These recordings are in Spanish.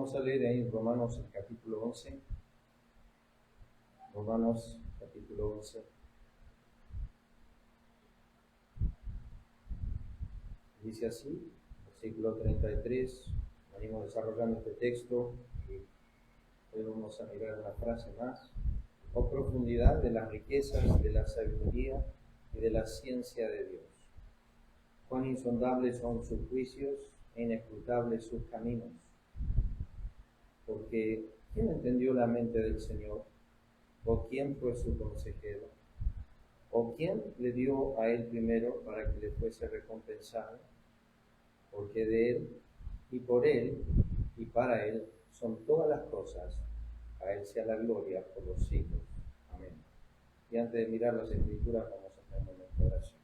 Vamos a leer ahí en Romanos el capítulo 11. Romanos capítulo 11. Dice así, versículo 33. Venimos desarrollando este texto y hoy vamos a mirar una frase más. Oh profundidad de las riquezas, de la sabiduría y de la ciencia de Dios. Cuán insondables son sus juicios e inescrutables sus caminos. Porque ¿quién entendió la mente del Señor? ¿O quién fue su consejero? ¿O quién le dio a él primero para que le fuese recompensado? Porque de él, y por él, y para él, son todas las cosas. A él sea la gloria por los siglos. Amén. Y antes de mirar las Escrituras, vamos a hacer un momento de oración.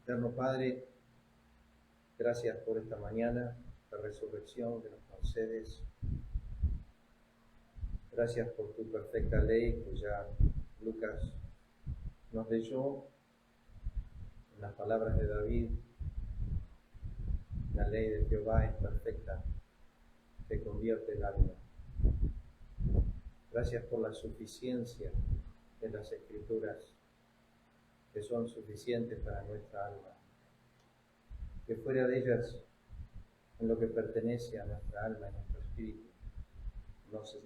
Eterno Padre, gracias por esta mañana, la resurrección que nos concedes. Gracias por tu perfecta ley que ya Lucas nos leyó en las palabras de David. La ley de Jehová es perfecta, que convierte el alma. Gracias por la suficiencia de las Escrituras, que son suficientes para nuestra alma. Que fuera de ellas, en lo que pertenece a nuestra alma y nuestro espíritu,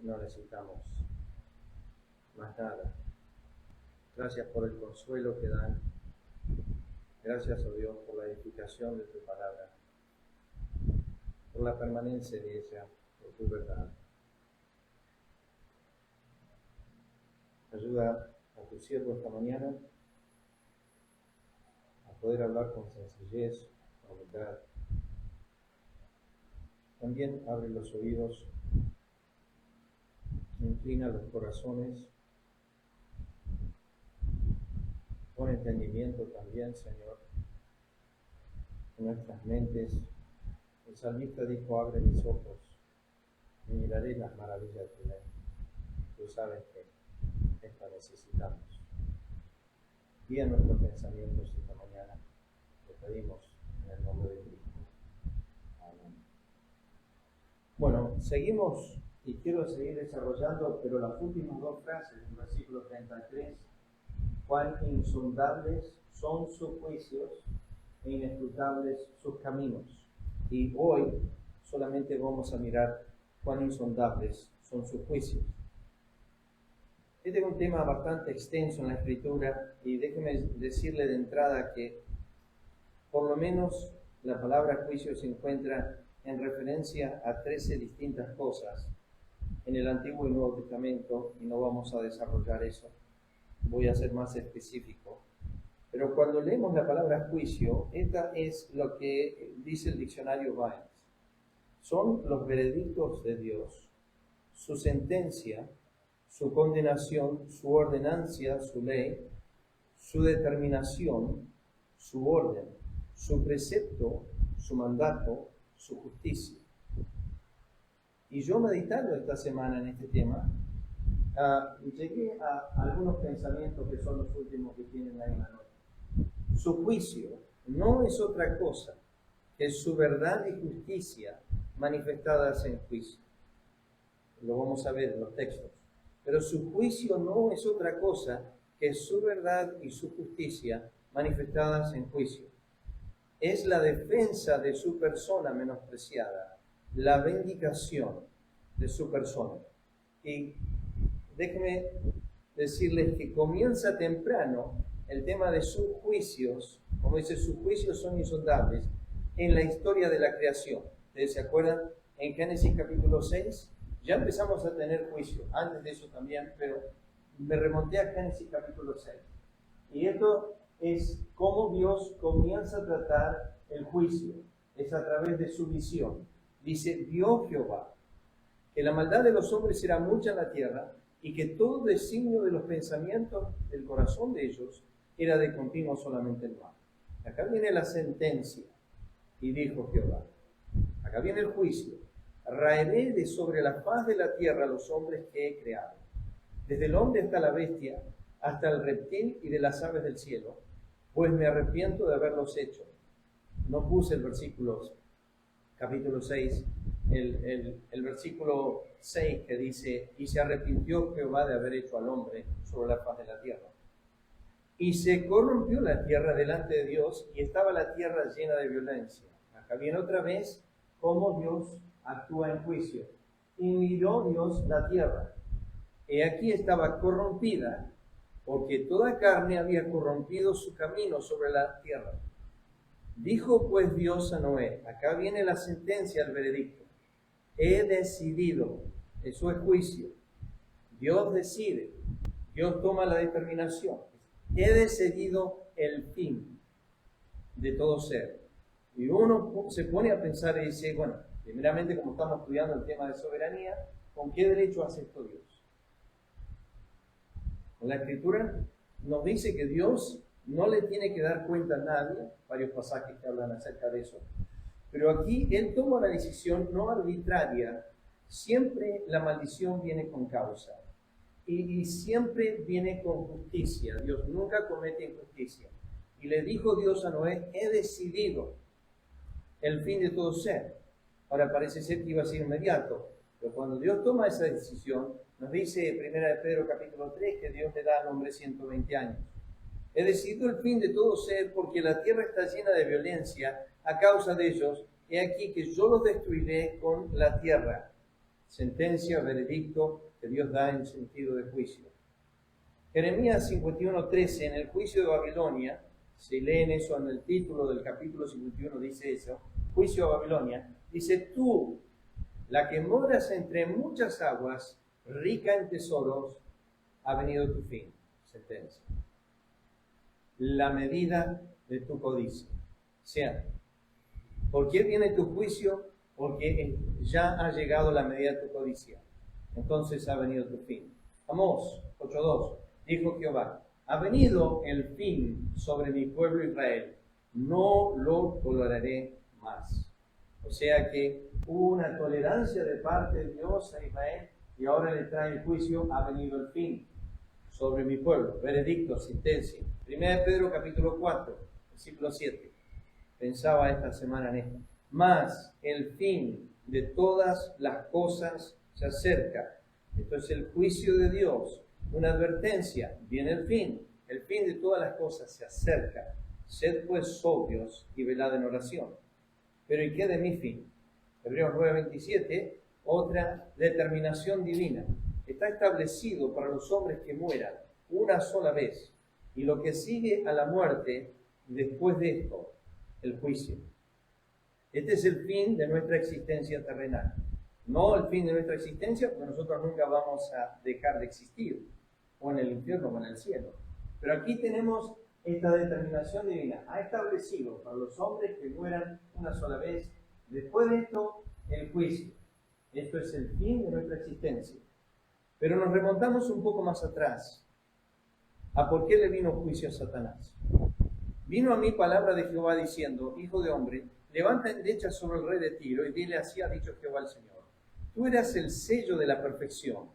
no necesitamos más nada. Gracias por el consuelo que dan. Gracias, oh Dios, por la edificación de tu palabra, por la permanencia de ella, por tu verdad. Ayuda a tu siervo esta mañana a poder hablar con sencillez, con humildad. También abre los oídos, inclina los corazones, pon entendimiento también, Señor, en nuestras mentes. El salmista dijo: abre mis ojos y miraré las maravillas de tu ley. Tú sabes que esto necesitamos. Guía nuestros pensamientos esta mañana. Te pedimos en el nombre de Cristo. Amén. Bueno, seguimos y quiero seguir desarrollando, pero las últimas dos frases del versículo 33. Cuán insondables son sus juicios e inescrutables sus caminos. Y hoy solamente vamos a mirar cuán insondables son sus juicios. Este es un tema bastante extenso en la Escritura y déjeme decirle de entrada que por lo menos la palabra juicio se encuentra en referencia a 13 distintas cosas en el Antiguo y Nuevo Testamento, y no vamos a desarrollar eso. Voy a ser más específico. Pero cuando leemos la palabra juicio, esta es lo que dice el diccionario Vines. Son los veredictos de Dios, su sentencia, su condenación, su ordenancia, su ley, su determinación, su orden, su precepto, su mandato, su justicia. Y yo meditando esta semana en este tema, llegué a algunos pensamientos que son los últimos que tienen ahí en la nota. Su juicio no es otra cosa que su verdad y justicia manifestadas en juicio. Lo vamos a ver en los textos. Pero su juicio no es otra cosa que su verdad y su justicia manifestadas en juicio. Es la defensa de su persona menospreciada, la vindicación de su persona. Y déjenme decirles que comienza temprano el tema de sus juicios, como dice, sus juicios son insondables, en la historia de la creación. ¿Ustedes se acuerdan? En Génesis capítulo 6 ya empezamos a tener juicio, antes de eso también, pero me remonté a Génesis capítulo 6. Y esto es cómo Dios comienza a tratar el juicio, es a través de su visión. Dice: vio Jehová que la maldad de los hombres era mucha en la tierra, y que todo designio de los pensamientos del corazón de ellos era de continuo solamente el mal. Acá viene la sentencia, y dijo Jehová. Acá viene el juicio. Raeré de sobre la faz de la tierra a los hombres que he creado, desde el hombre hasta la bestia, hasta el reptil y de las aves del cielo, pues me arrepiento de haberlos hecho. no puse el versículo, capítulo 6, el versículo 6 que dice, y se arrepintió Jehová de haber hecho al hombre sobre la faz de la tierra. Y se corrompió la tierra delante de Dios, y estaba la tierra llena de violencia. Acá viene otra vez cómo Dios actúa en juicio. Y miró Dios la tierra. Y aquí estaba corrompida, porque toda carne había corrompido su camino sobre la tierra. Dijo pues Dios a Noé, acá viene la sentencia, el veredicto. He decidido, eso es juicio. Dios decide, Dios toma la determinación. He decidido el fin de todo ser. Y uno se pone a pensar y dice, bueno, primeramente como estamos estudiando el tema de soberanía, ¿con qué derecho hace esto Dios? La Escritura nos dice que Dios no le tiene que dar cuenta a nadie, varios pasajes que hablan acerca de eso, pero aquí Él toma una decisión no arbitraria, siempre la maldición viene con causa. Y siempre viene con justicia. Dios nunca comete injusticia. Y le dijo Dios a Noé, he decidido el fin de todo ser. Ahora parece ser que iba a ser inmediato, pero cuando Dios toma esa decisión, nos dice 1 de Pedro capítulo 3 que Dios le da al hombre 120 años. He decidido el fin de todo ser porque la tierra está llena de violencia a causa de ellos. He aquí que yo los destruiré con la tierra. Sentencia, veredicto que Dios da en sentido de juicio. Jeremías 51:13, en el juicio de Babilonia, si leen eso en el título del capítulo 51, dice eso, juicio a Babilonia, dice, tú, la que moras entre muchas aguas, rica en tesoros, ha venido tu fin. Sentencia. La medida de tu codicia. O sea, ¿por qué viene tu juicio? Porque ya ha llegado la medida de tu codicia. Entonces ha venido tu fin. Amós 8:2, dijo Jehová, ha venido el fin sobre mi pueblo Israel, no lo toleraré más. O sea que hubo una tolerancia de parte de Dios a Israel y ahora le trae el juicio, ha venido el fin sobre mi pueblo. Veredicto, sentencia. 1 de Pedro capítulo 4, versículo 7. Pensaba esta semana en esto. Mas el fin de todas las cosas se acerca. Esto es el juicio de Dios, una advertencia, viene el fin de todas las cosas se acerca. Sed pues sobrios y velad en oración. Pero ¿y qué de mi fin? Hebreos 9:27, otra determinación divina. Está establecido para los hombres que mueran una sola vez, y lo que sigue a la muerte después de esto, el juicio. Este es el fin de nuestra existencia terrenal. No el fin de nuestra existencia, porque nosotros nunca vamos a dejar de existir, o en el infierno o en el cielo. Pero aquí tenemos esta determinación divina. Ha establecido para los hombres que mueran una sola vez. Después de esto, el juicio. Esto es el fin de nuestra existencia. Pero nos remontamos un poco más atrás. ¿A por qué le vino juicio a Satanás? Vino a mí palabra de Jehová diciendo, hijo de hombre, levanta endecha sobre el rey de Tiro y dile, así ha dicho Jehová el Señor. Tú eras el sello de la perfección,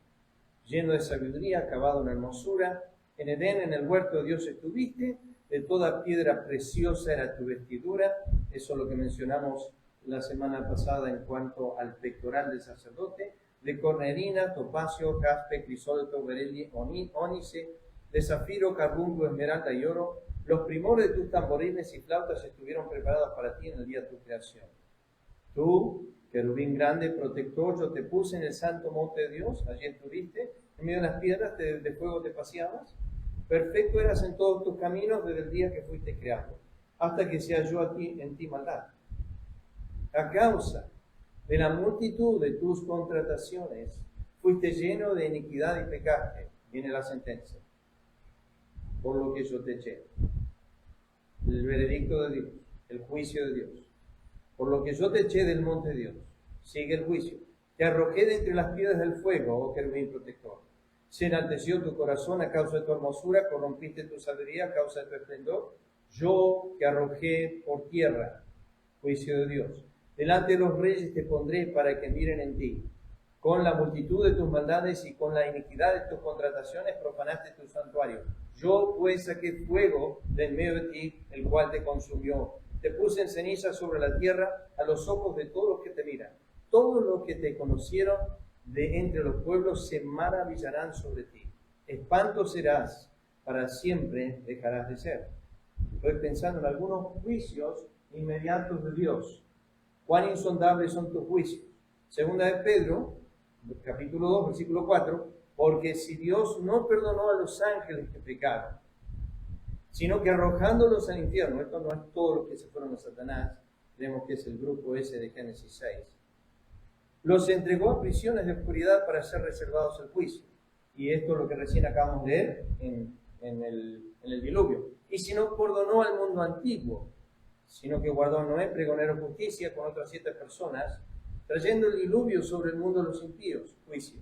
lleno de sabiduría, acabado en hermosura. En Edén, en el huerto de Dios estuviste, de toda piedra preciosa era tu vestidura. Eso es lo que mencionamos la semana pasada en cuanto al pectoral del sacerdote. De cornerina, topacio, jaspe, crisólito, beril, ónice, de zafiro, carbunco, esmeralda y oro. Los primores de tus tamboriles y flautas estuvieron preparados para ti en el día de tu creación. Tú, querubín grande, protector, yo te puse en el santo monte de Dios, allí estuviste, en medio de las piedras de fuego te paseabas. Perfecto eras en todos tus caminos desde el día que fuiste creado, hasta que se halló en ti maldad. A causa de la multitud de tus contrataciones, fuiste lleno de iniquidad y pecaste. Viene la sentencia. Por lo que yo te eché. El veredicto de Dios, el juicio de Dios. Por lo que yo te eché del monte de Dios. Sigue el juicio. Te arrojé de entre las piedras del fuego, oh querubín protector. Se enalteció tu corazón a causa de tu hermosura, corrompiste tu sabiduría a causa de tu esplendor. Yo te arrojé por tierra, juicio de Dios. Delante de los reyes te pondré para que miren en ti. Con la multitud de tus maldades y con la iniquidad de tus contrataciones profanaste tu santuario. Yo pues saqué fuego de en medio de ti, el cual te consumió. Te puse en ceniza sobre la tierra a los ojos de todos los que te miran. Todos los que te conocieron de entre los pueblos se maravillarán sobre ti. Espanto serás, para siempre dejarás de ser. Estoy pensando en algunos juicios inmediatos de Dios. Cuán insondables son tus juicios. Segunda de Pedro, capítulo 2, versículo 4, porque si Dios no perdonó a los ángeles que pecaron, sino que arrojándolos al infierno, esto no es todo lo que se fueron a Satanás, creemos que es el grupo ese de Génesis 6, los entregó a prisiones de oscuridad para ser reservados al juicio. Y esto es lo que recién acabamos de leer en el diluvio. Y si no perdonó al mundo antiguo, sino que guardó a Noé, pregonero de justicia, con otras 7 personas, trayendo el diluvio sobre el mundo de los impíos, juicio.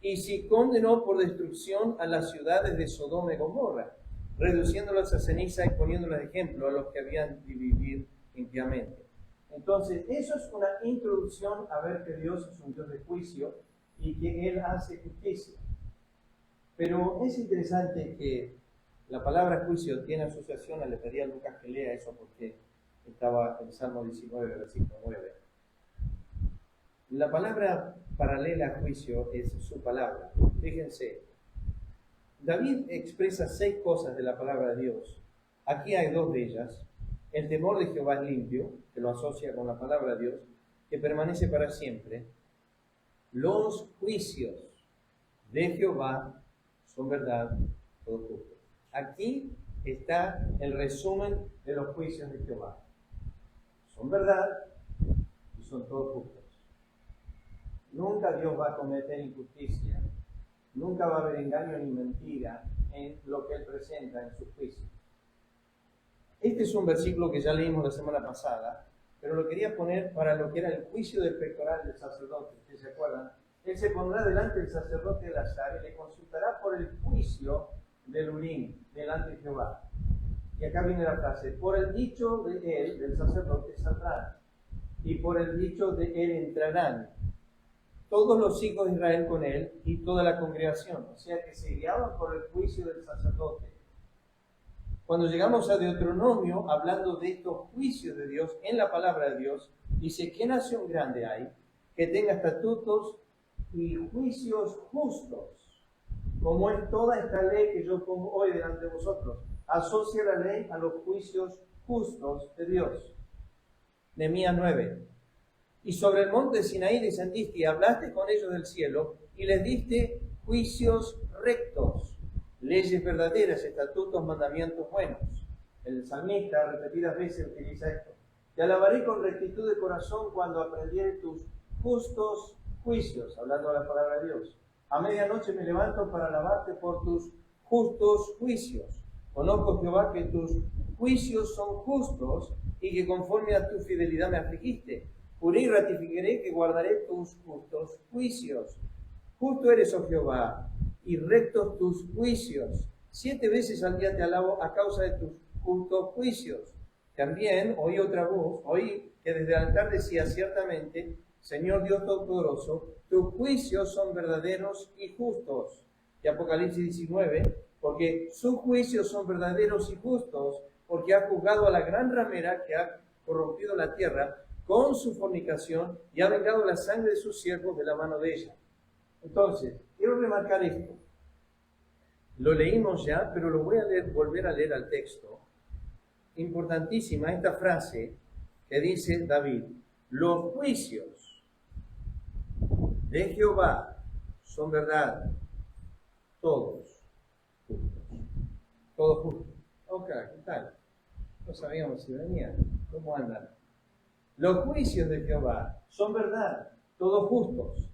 Y si condenó por destrucción a las ciudades de Sodoma y Gomorra, reduciéndolas a ceniza y poniéndolas de ejemplo a los que habían de vivir impíamente. Entonces, eso es una introducción a ver que Dios es un Dios de juicio y que Él hace justicia. Pero es interesante que la palabra juicio tiene asociación, le pedí a Lucas que lea eso porque estaba en Salmo 19, versículo 9. La palabra paralela a juicio es su palabra. Fíjense, David expresa 6 cosas de la palabra de Dios. Aquí hay 2 de ellas. El temor de Jehová es limpio, que lo asocia con la palabra de Dios, que permanece para siempre. Los juicios de Jehová son verdad, todos justos. Aquí está el resumen de los juicios de Jehová. Son verdad y son todos justos. Nunca Dios va a cometer injusticia. Nunca va a haber engaño ni mentira en lo que Él presenta en sus juicios. Este es un versículo que ya leímos la semana pasada, pero lo quería poner para lo que era el juicio del pectoral del sacerdote. ¿Ustedes se acuerdan? Él se pondrá delante del sacerdote Eleazar y le consultará por el juicio del Urim delante de Jehová. Y acá viene la frase: por el dicho de él, del sacerdote, saldrán, y por el dicho de él entrarán todos los hijos de Israel con él y toda la congregación. O sea que se guiaban por el juicio del sacerdote. Cuando llegamos a Deuteronomio, hablando de estos juicios de Dios en la palabra de Dios, dice: ¿qué nación grande hay que tenga estatutos y juicios justos, como es toda esta ley que yo pongo hoy delante de vosotros? Asocia la ley a los juicios justos de Dios. Nehemías 9. Y sobre el monte de Sinaí descendiste y hablaste con ellos del cielo y les diste juicios rectos, leyes verdaderas, estatutos, mandamientos buenos. El salmista repetidas veces utiliza esto: te alabaré con rectitud de corazón cuando aprendiere tus justos juicios, hablando de la palabra de Dios. A medianoche me levanto para alabarte por tus justos juicios. Conozco, Jehová, que tus juicios son justos y que conforme a tu fidelidad me afligiste. Juré y ratificaré que guardaré tus justos juicios. Justo eres, oh Jehová, y rectos tus juicios. 7 veces al día te alabo a causa de tus justos juicios. También oí otra voz, oí que desde el altar decía: ciertamente, Señor Dios Todopoderoso, tus juicios son verdaderos y justos. Y Apocalipsis 19, porque sus juicios son verdaderos y justos, porque ha juzgado a la gran ramera que ha corrompido la tierra con su fornicación y ha vengado la sangre de sus siervos de la mano de ella. Entonces, quiero remarcar esto. Lo leímos ya, pero lo voy a volver a leer al texto. Importantísima esta frase que dice David: los juicios de Jehová son verdad, todos justos. Todos justos. Ok, ¿qué tal? No sabíamos si venía. ¿Cómo andan? Los juicios de Jehová son verdad, todos justos.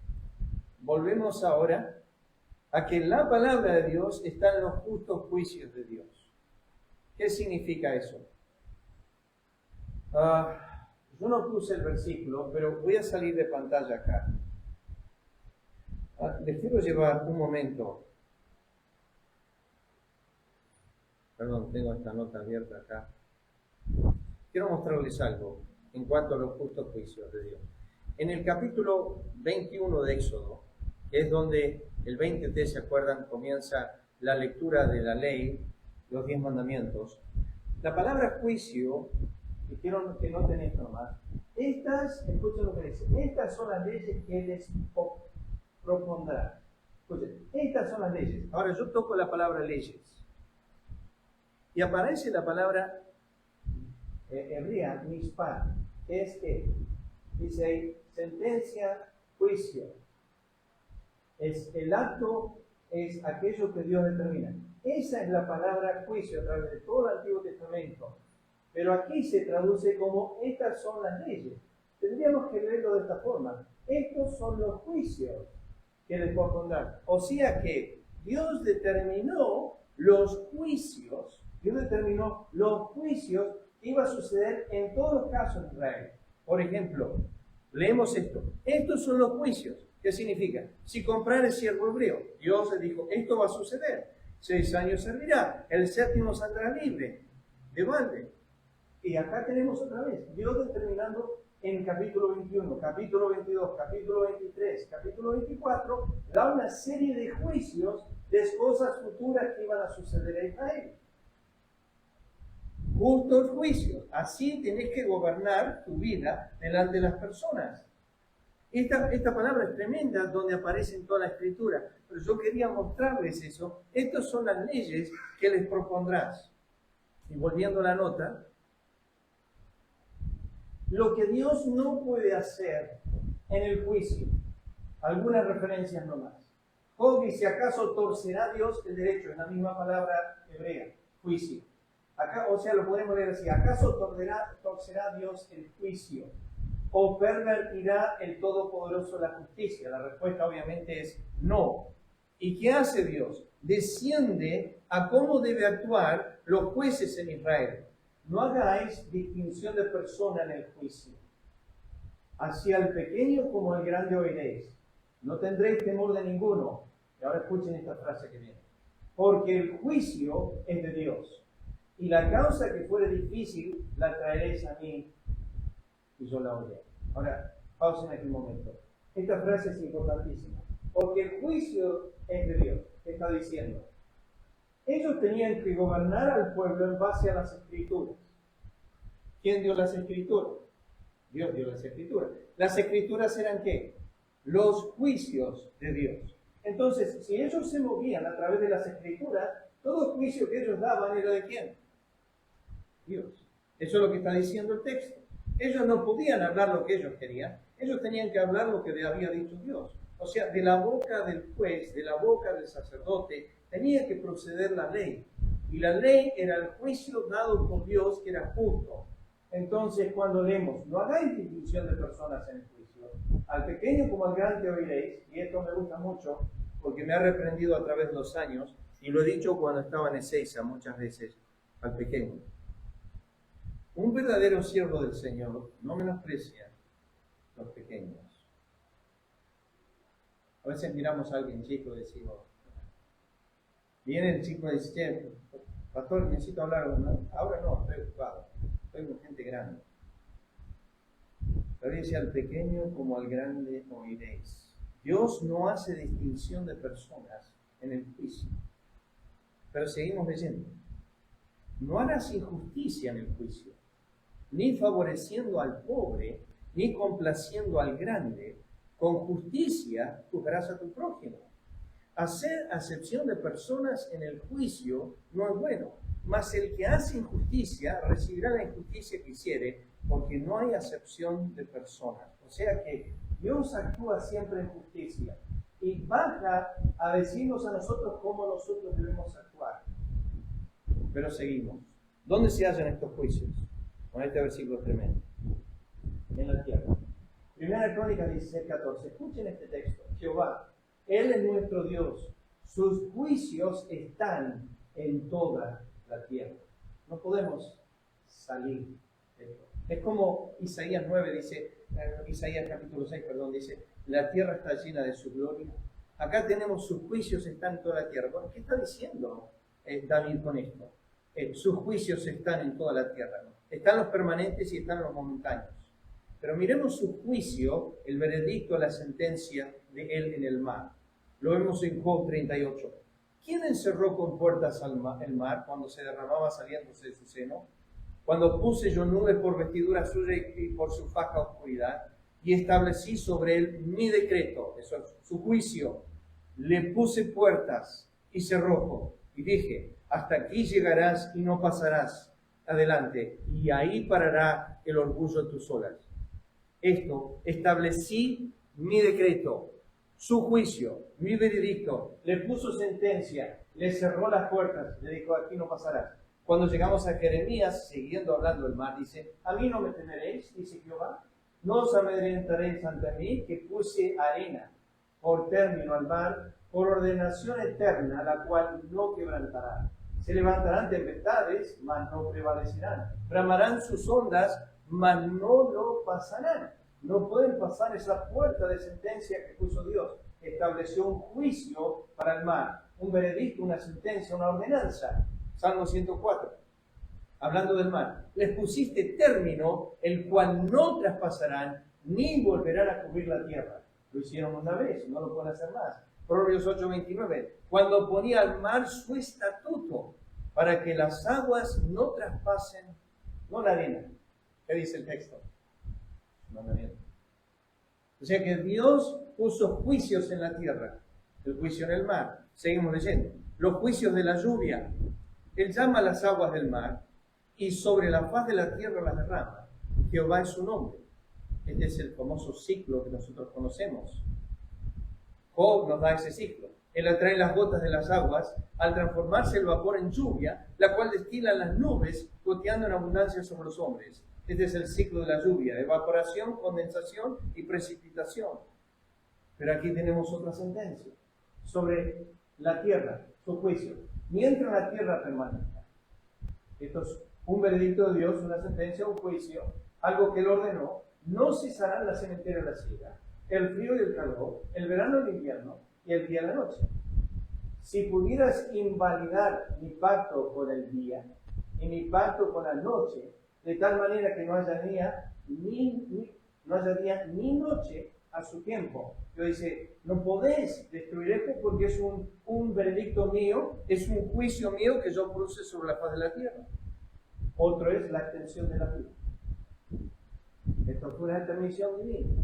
Volvemos ahora a que la palabra de Dios está en los justos juicios de Dios. ¿Qué significa eso? Yo no puse el versículo, pero voy a salir de pantalla acá. Les quiero llevar un momento. Perdón, tengo esta nota abierta acá. Quiero mostrarles algo en cuanto a los justos juicios de Dios. En el capítulo 21 de Éxodo, que es donde el 20, ustedes se acuerdan, comienza la lectura de la ley, los 10 mandamientos. La palabra juicio y quiero que noten esto nomás. Escuchen lo que dice, estas son las leyes que les propondrá. Escuchen, estas son las leyes. Ahora yo toco la palabra leyes. Y aparece la palabra hebrea, mishpat, es que dice ahí, sentencia, juicio. Es el acto, es aquello que Dios determina. Esa es la palabra juicio a través de todo el Antiguo Testamento. Pero aquí se traduce como estas son las leyes. Tendríamos que leerlo de esta forma. Estos son los juicios que les propondrán. O sea que Dios determinó los juicios que iba a suceder en todos los casos de Israel. Por ejemplo, leemos esto. Estos son los juicios. ¿Qué significa? Si comprares siervo hebreo, Dios le dijo, esto va a suceder. 6 años servirá, el 7º saldrá libre de balde. Y acá tenemos otra vez, Dios determinando en capítulo 21, capítulo 22, capítulo 23, capítulo 24, da una serie de juicios de cosas futuras que iban a suceder a Israel. Justos juicios. Así tenés que gobernar tu vida delante de las personas. Esta palabra es tremenda donde aparece en toda la Escritura, pero yo quería mostrarles eso. Estas son las leyes que les propondrás. Y volviendo a la nota, lo que Dios no puede hacer en el juicio, algunas referencias nomás. Job dice, ¿acaso torcerá Dios el derecho? Es la misma palabra hebrea, juicio. Acá, o sea, lo podemos leer así, ¿acaso torcerá Dios el juicio? ¿O pervertirá el Todopoderoso la justicia? La respuesta obviamente es no. ¿Y qué hace Dios? Desciende a cómo debe actuar los jueces en Israel. No hagáis distinción de persona en el juicio. Hacia el pequeño como al grande oiréis. No tendréis temor de ninguno. Y ahora escuchen esta frase que viene. Porque el juicio es de Dios. Y la causa que fuere difícil la traeréis a mí y yo la oiré. Ahora, pausen aquí un momento. Esta frase es importantísima. Porque el juicio es de Dios. ¿Qué está diciendo? Ellos tenían que gobernar al pueblo en base a las Escrituras. ¿Quién dio las Escrituras? Dios dio las Escrituras. ¿Las Escrituras eran qué? Los juicios de Dios. Entonces, si ellos se movían a través de las Escrituras, todo juicio que ellos daban era de quién? Dios. Eso es lo que está diciendo el texto. Ellos no podían hablar lo que ellos querían. Ellos tenían que hablar lo que había dicho Dios. O sea, de la boca del juez, de la boca del sacerdote, tenía que proceder la ley. Y la ley era el juicio dado por Dios que era justo. Entonces, cuando leemos, no hagáis distinción de personas en el juicio, al pequeño como al grande oiréis, y esto me gusta mucho, porque me ha reprendido a través de los años, y lo he dicho cuando estaba en Ezeiza muchas veces, al pequeño. Un verdadero siervo del Señor no menosprecia los pequeños. A veces miramos a alguien chico y decimos, viene el chico y dice, pastor, necesito hablar, ¿no? Ahora no, estoy ocupado, estoy con gente grande. Pero dice, al pequeño como al grande oiréis. Dios no hace distinción de personas en el juicio. Pero seguimos leyendo. No harás injusticia en el juicio, ni favoreciendo al pobre, ni complaciendo al grande. Con justicia juzgarás a tu prójimo. Hacer acepción de personas en el juicio no es bueno, mas el que hace injusticia recibirá la injusticia que hiciere, porque no hay acepción de personas. O sea que Dios actúa siempre en justicia y baja a decirnos a nosotros cómo nosotros debemos actuar. Pero seguimos. ¿Dónde se hallan estos juicios? Con este versículo tremendo. En la tierra. Primera Crónicas 16:14. Escuchen este texto. Jehová, Él es nuestro Dios. Sus juicios están en toda la tierra. No podemos salir de esto. Es como Isaías 9 dice, Isaías capítulo 6, perdón, dice, la tierra está llena de su gloria. Acá tenemos sus juicios están en toda la tierra. Bueno, ¿qué está diciendo David con esto? Sus juicios están en toda la tierra, ¿no? Están los permanentes y están los momentáneos. Pero miremos su juicio, el veredicto, la sentencia de él en el mar. Lo vemos en Job 38. ¿Quién encerró con puertas el mar cuando se derramaba saliéndose de su seno? Cuando puse yo nubes por vestidura suya y por su faja oscuridad, y establecí sobre él mi decreto, eso es su juicio. Le puse puertas y cerrojo, y dije, hasta aquí llegarás y no pasarás adelante, y ahí parará el orgullo de tus olas. Esto, establecí mi decreto, su juicio, mi veredicto, le puso sentencia, le cerró las puertas, le dijo, aquí no pasarás. Cuando llegamos a Jeremías, siguiendo hablando del mar, dice, a mí no me temeréis, dice Jehová, no os amedrentaréis ante mí, que puse arena por término al mar, por ordenación eterna, la cual no quebrantará. Se levantarán tempestades, mas no prevalecerán. Bramarán sus ondas, mas no lo pasarán. No pueden pasar esa puerta de sentencia que puso Dios. Estableció un juicio para el mar, un veredicto, una sentencia, una ordenanza. Salmo 104, hablando del mar. Les pusiste término, el cual no traspasarán, ni volverán a cubrir la tierra. Lo hicieron una vez, no lo pueden hacer más. Proverbios 8:29, cuando ponía al mar su estatuto, para que las aguas no traspasen, no la arena. ¿Qué dice el texto? No la arena. O sea que Dios puso juicios en la tierra, el juicio en el mar. Seguimos leyendo. Los juicios de la lluvia. Él llama las aguas del mar y sobre la faz de la tierra las derrama. Jehová es su nombre. Este es el famoso ciclo que nosotros conocemos. Job nos da ese ciclo. Él atrae las gotas de las aguas al transformarse el vapor en lluvia, la cual destila las nubes, goteando en abundancia sobre los hombres. Este es el ciclo de la lluvia, evaporación, condensación y precipitación. Pero aquí tenemos otra sentencia sobre la tierra, su juicio. Mientras la tierra permanezca. Esto es un veredicto de Dios, una sentencia, un juicio, algo que Él ordenó. No cesarán la sementera y la siega, el frío y el calor, el verano y el invierno, y el día y la noche. Si pudieras invalidar mi pacto con el día y mi pacto con la noche, de tal manera que no haya día ni noche a su tiempo. Yo dice, no podés destruir esto porque es un veredicto mío, es un juicio mío que yo produce sobre la faz de la tierra. Otro es la extensión de la vida. Esto fue una determinación divina.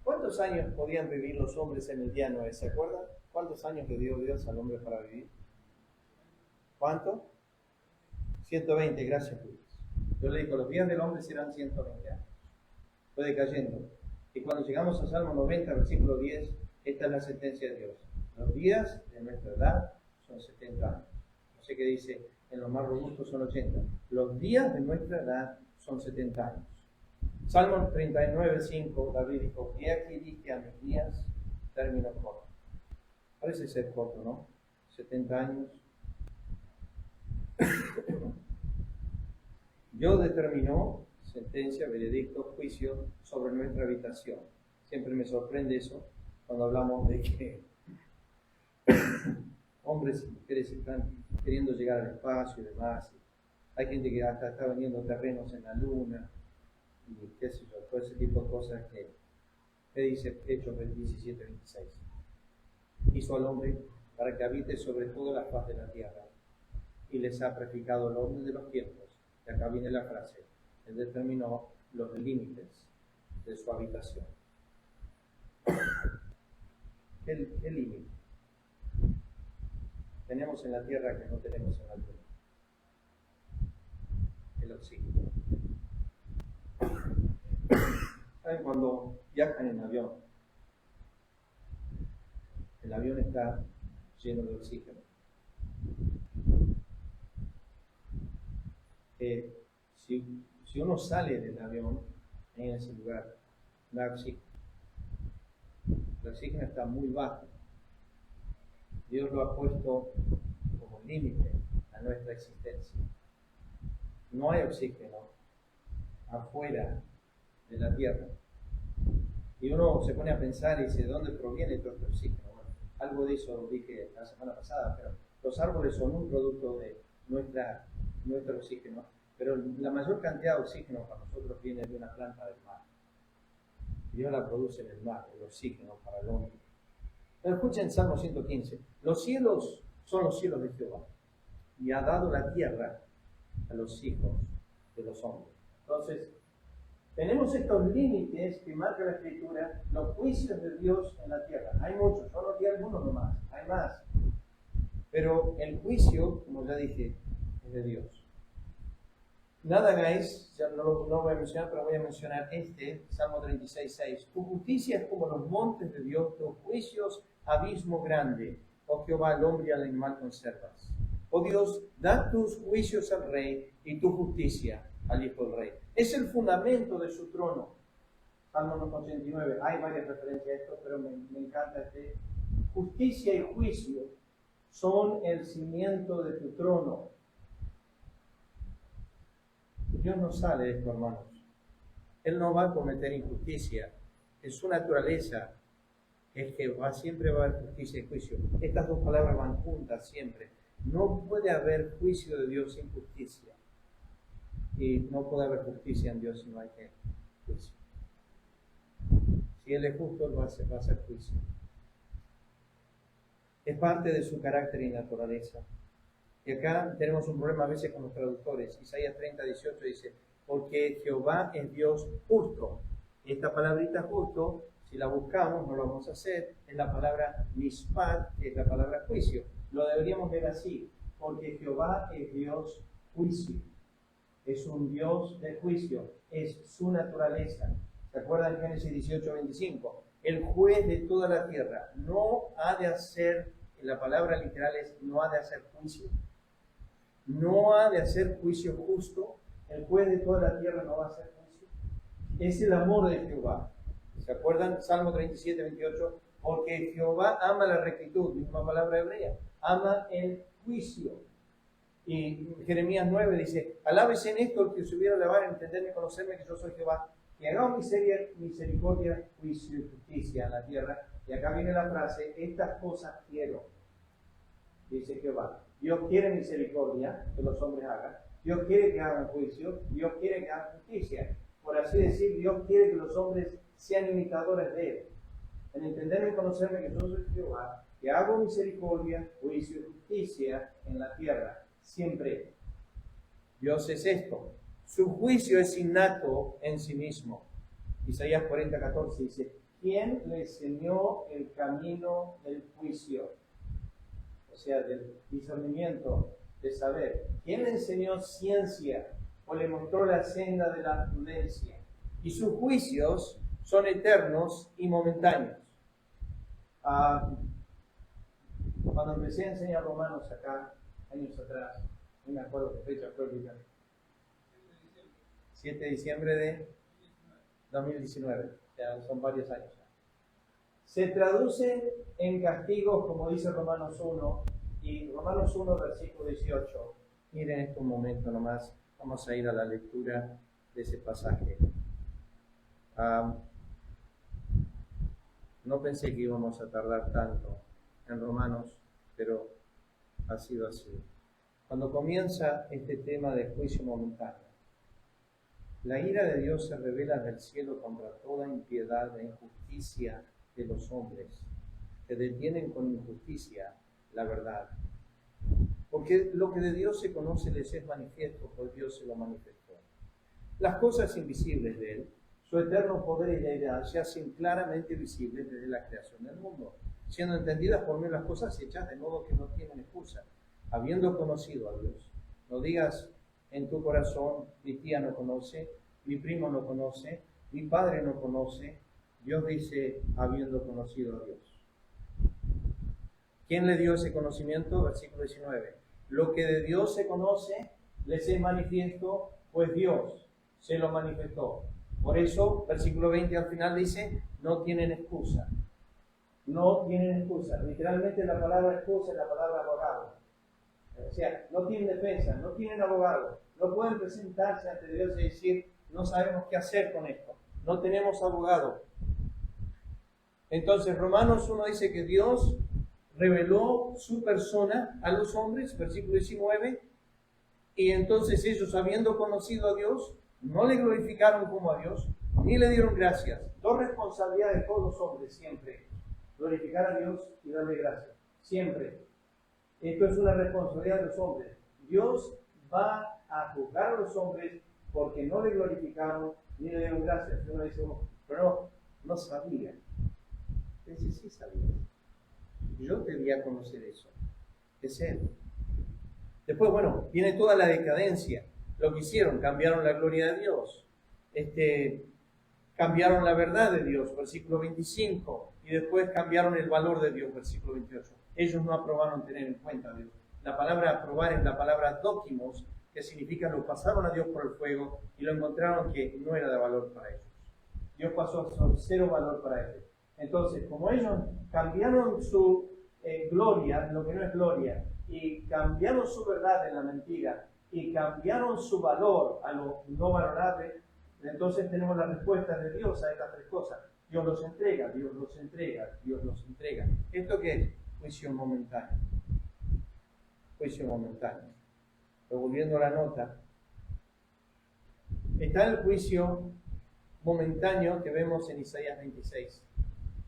¿Cuántos años podían vivir los hombres en el día 9? ¿Se acuerdan? ¿Cuántos años le dio Dios al hombre para vivir? ¿Cuánto? 120, gracias Luis. Yo le digo, los días del hombre serán 120 años. Fue decayendo. Y cuando llegamos a Salmo 90, versículo 10, esta es la sentencia de Dios. Los días de nuestra edad son 70 años. No sé qué dice, en los más robustos son 80. Los días de nuestra edad son 70 años. Salmo 39, 5, David dijo, he aquí dije a mis días, término corto. Parece ser corto, ¿no? 70 años. Dios determinó sentencia, veredicto, juicio sobre nuestra habitación. Siempre me sorprende eso cuando hablamos de que hombres y mujeres están queriendo llegar al espacio y demás. Hay gente que hasta está vendiendo terrenos en la luna y qué sé yo, todo ese tipo de cosas que dice Hechos 17, 26. Hizo al hombre para que habite sobre toda la faz de la tierra y les ha prefijado el orden de los tiempos. Y acá viene la frase. Él determinó los límites de su habitación. ¿Qué límite tenemos en la tierra que no tenemos en la luna? El oxígeno. ¿Saben cuando viajan en avión? El avión está lleno de oxígeno. Si uno sale del avión en ese lugar, no hay oxígeno. El oxígeno está muy bajo. Dios lo ha puesto como límite a nuestra existencia. No hay oxígeno afuera de la tierra. Y uno se pone a pensar y dice, ¿de dónde proviene todo este oxígeno? Bueno, algo de eso dije la semana pasada, pero los árboles son un producto de nuestro oxígeno, pero la mayor cantidad de oxígeno para nosotros viene de una planta del mar. Dios la produce en el mar, el oxígeno para el hombre. Pero escuchen Salmo 115. Los cielos son los cielos de Jehová, y ha dado la tierra a los hijos de los hombres. Entonces, tenemos estos límites que marca la Escritura, los juicios de Dios en la tierra. Hay muchos, yo no quiero algunos nomás, hay más. Pero el juicio, como ya dije, es de Dios. Nada hagáis, ya no lo voy a mencionar, pero voy a mencionar Salmo 36:6. Tu justicia es como los montes de Dios, tus juicios, abismo grande. Oh Jehová, al hombre y al animal conservas. Oh Dios, da tus juicios al rey y tu justicia al hijo del rey. Es el fundamento de su trono. Salmo 89. Hay varias referencias a esto, pero me encanta este. Justicia y juicio son el cimiento de tu trono. Dios no sale de esto, hermanos. Él no va a cometer injusticia. En su naturaleza es que siempre va a haber justicia y juicio. Estas dos palabras van juntas siempre. No puede haber juicio de Dios sin justicia. Y no puede haber justicia en Dios si no hay juicio. Si Él es justo, Él va a hacer juicio. Es parte de su carácter y naturaleza. Y acá tenemos un problema a veces con los traductores. Isaías 30:18 dice, porque Jehová es Dios justo. Y esta palabrita justo, si la buscamos, no lo vamos a hacer, es la palabra mishpat, que es la palabra juicio. Lo deberíamos ver así, porque Jehová es Dios juicio. Es un Dios de juicio, es su naturaleza. ¿Se acuerdan Génesis 18:25? El juez de toda la tierra no ha de hacer, la palabra literal es no ha de hacer juicio. No ha de hacer juicio justo. El juez de toda la tierra no va a hacer juicio. Es el amor de Jehová. ¿Se acuerdan? Salmo 37:28. Porque Jehová ama la rectitud, misma palabra hebrea. Ama el juicio. Y Jeremías 9 dice, alábese en esto el que se hubiera alabar, entenderme y conocerme que yo soy Jehová, que haga misericordia, juicio y justicia en la tierra. Y acá viene la frase, estas cosas quiero, dice Jehová. Dios quiere misericordia que los hombres hagan. Dios quiere que hagan juicio. Dios quiere que hagan justicia. Por así decir, Dios quiere que los hombres sean imitadores de Él. En entenderme y conocerme que yo soy Jehová, que hago misericordia, juicio y justicia en la tierra. Siempre. Dios es esto. Su juicio es innato en sí mismo. Isaías 40:14 dice, ¿quién le enseñó el camino del juicio? O sea, del discernimiento, de saber. ¿Quién le enseñó ciencia o le mostró la senda de la prudencia? Y sus juicios son eternos y momentáneos. Cuando empecé a enseñar romanos acá, años atrás, no me acuerdo qué fecha fue ahorita, 7 de diciembre de 2019, ya son varios años. Se traduce en castigos, como dice Romanos 1, y Romanos 1, versículo 18. Miren esto un momento nomás, vamos a ir a la lectura de ese pasaje. No pensé que íbamos a tardar tanto en Romanos, pero ha sido así. Cuando comienza este tema de juicio momentáneo, la ira de Dios se revela del cielo contra toda impiedad e injusticia de los hombres, que detienen con injusticia la verdad. Porque lo que de Dios se conoce les es manifiesto, pues Dios se lo manifestó. Las cosas invisibles de Él, su eterno poder y deidad, se hacen claramente visibles desde la creación del mundo, siendo entendidas por medio de las cosas hechas, de modo que no tienen excusa. Habiendo conocido a Dios, no digas en tu corazón, mi tía no conoce, mi primo no conoce, mi padre no conoce. Dios dice, habiendo conocido a Dios. ¿Quién le dio ese conocimiento? Versículo 19. Lo que de Dios se conoce, les es manifiesto, pues Dios se lo manifestó. Por eso, versículo 20 al final dice, no tienen excusa. No tienen excusa. Literalmente la palabra excusa es la palabra abogado. O sea, no tienen defensa, no tienen abogado. No pueden presentarse ante Dios y decir, no sabemos qué hacer con esto. No tenemos abogado. Entonces, Romanos 1 dice que Dios reveló su persona a los hombres, versículo 19, y entonces ellos, habiendo conocido a Dios, no le glorificaron como a Dios, ni le dieron gracias. Dos responsabilidades de todos los hombres siempre: glorificar a Dios y darle gracias. Siempre. Esto es una responsabilidad de los hombres. Dios va a juzgar a los hombres porque no le glorificaron ni le dieron gracias. Y uno dice, pero no sabía. Dice, sí sabía. Yo debía conocer eso. Es Él. Después, bueno, viene toda la decadencia. Lo que hicieron, cambiaron la gloria de Dios. Cambiaron la verdad de Dios, versículo 25. Y después cambiaron el valor de Dios, versículo 28. Ellos no aprobaron tener en cuenta a Dios. La palabra aprobar es la palabra dóquimos, que significa lo pasaron a Dios por el fuego y lo encontraron que no era de valor para ellos. Dios pasó a ser cero valor para ellos. Entonces, como ellos cambiaron su gloria, lo que no es gloria, y cambiaron su verdad en la mentira, y cambiaron su valor a lo no valorable, entonces tenemos la respuesta de Dios a estas tres cosas. Dios los entrega, Dios los entrega, Dios los entrega. ¿Esto qué es? Juicio momentáneo. Juicio momentáneo. Pero volviendo a la nota, está el juicio momentáneo que vemos en Isaías 26.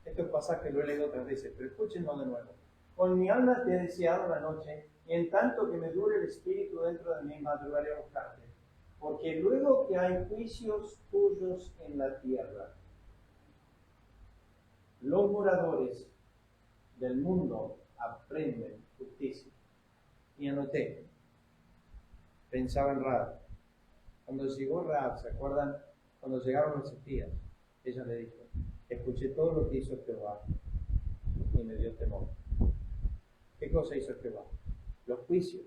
Estos pasajes lo he leído otras veces, pero escúchenlo de nuevo. Con mi alma te he deseado la noche, y en tanto que me dure el espíritu dentro de mí, madrugaré a buscarte. Porque luego que hay juicios tuyos en la tierra, los moradores del mundo aprenden justicia. Y anoté, pensaba en Rahab. Cuando llegó Rahab, ¿se acuerdan? Cuando llegaron los espías, ella le dijo, escuché todo lo que hizo Jehová y me dio temor. ¿Qué cosa hizo Jehová? Los juicios.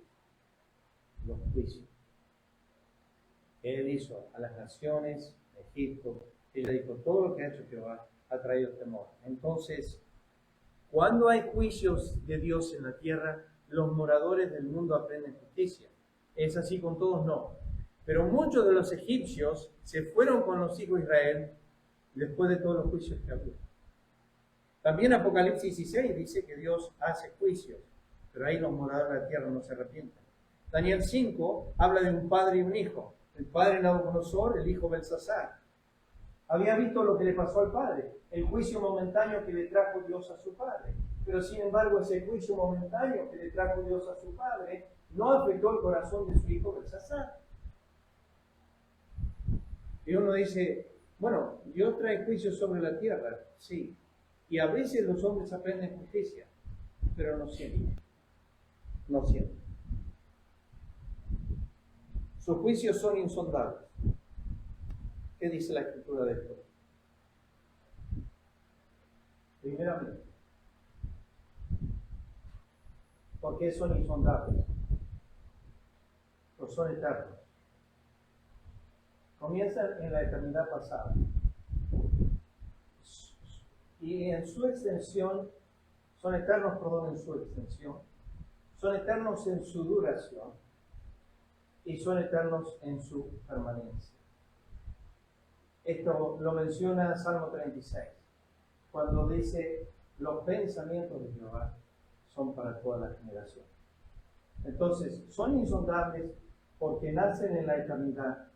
Los juicios. Él hizo a las naciones, a Egipto, ella dijo, todo lo que ha hecho Jehová ha traído temor. Entonces, cuando hay juicios de Dios en la tierra, los moradores del mundo aprenden justicia. ¿Es así con todos? No. Pero muchos de los egipcios se fueron con los hijos de Israel después de todos los juicios que había. También Apocalipsis 16 dice que Dios hace juicios, pero ahí los moradores de la tierra no se arrepienten. Daniel 5 habla de un padre y un hijo. El padre Nabucodonosor, el hijo Belsasar. Había visto lo que le pasó al padre, el juicio momentáneo que le trajo Dios a su padre. Pero sin embargo, ese juicio momentáneo que le trajo Dios a su padre no afectó el corazón de su hijo Belsasar. Y uno dice, bueno, Dios trae juicio sobre la tierra, sí. Y a veces los hombres aprenden justicia, pero no siempre. No siempre. Sus juicios son insondables. ¿Qué dice la Escritura de esto? Primeramente, ¿por qué son insondables? Pues son eternos. Comienzan en la eternidad pasada. Y en su extensión, son eternos, en su extensión. Son eternos en su duración. Y son eternos en su permanencia. Esto lo menciona Salmo 36, cuando dice, los pensamientos de Jehová son para toda la generación. Entonces, son insondables porque nacen en la eternidad,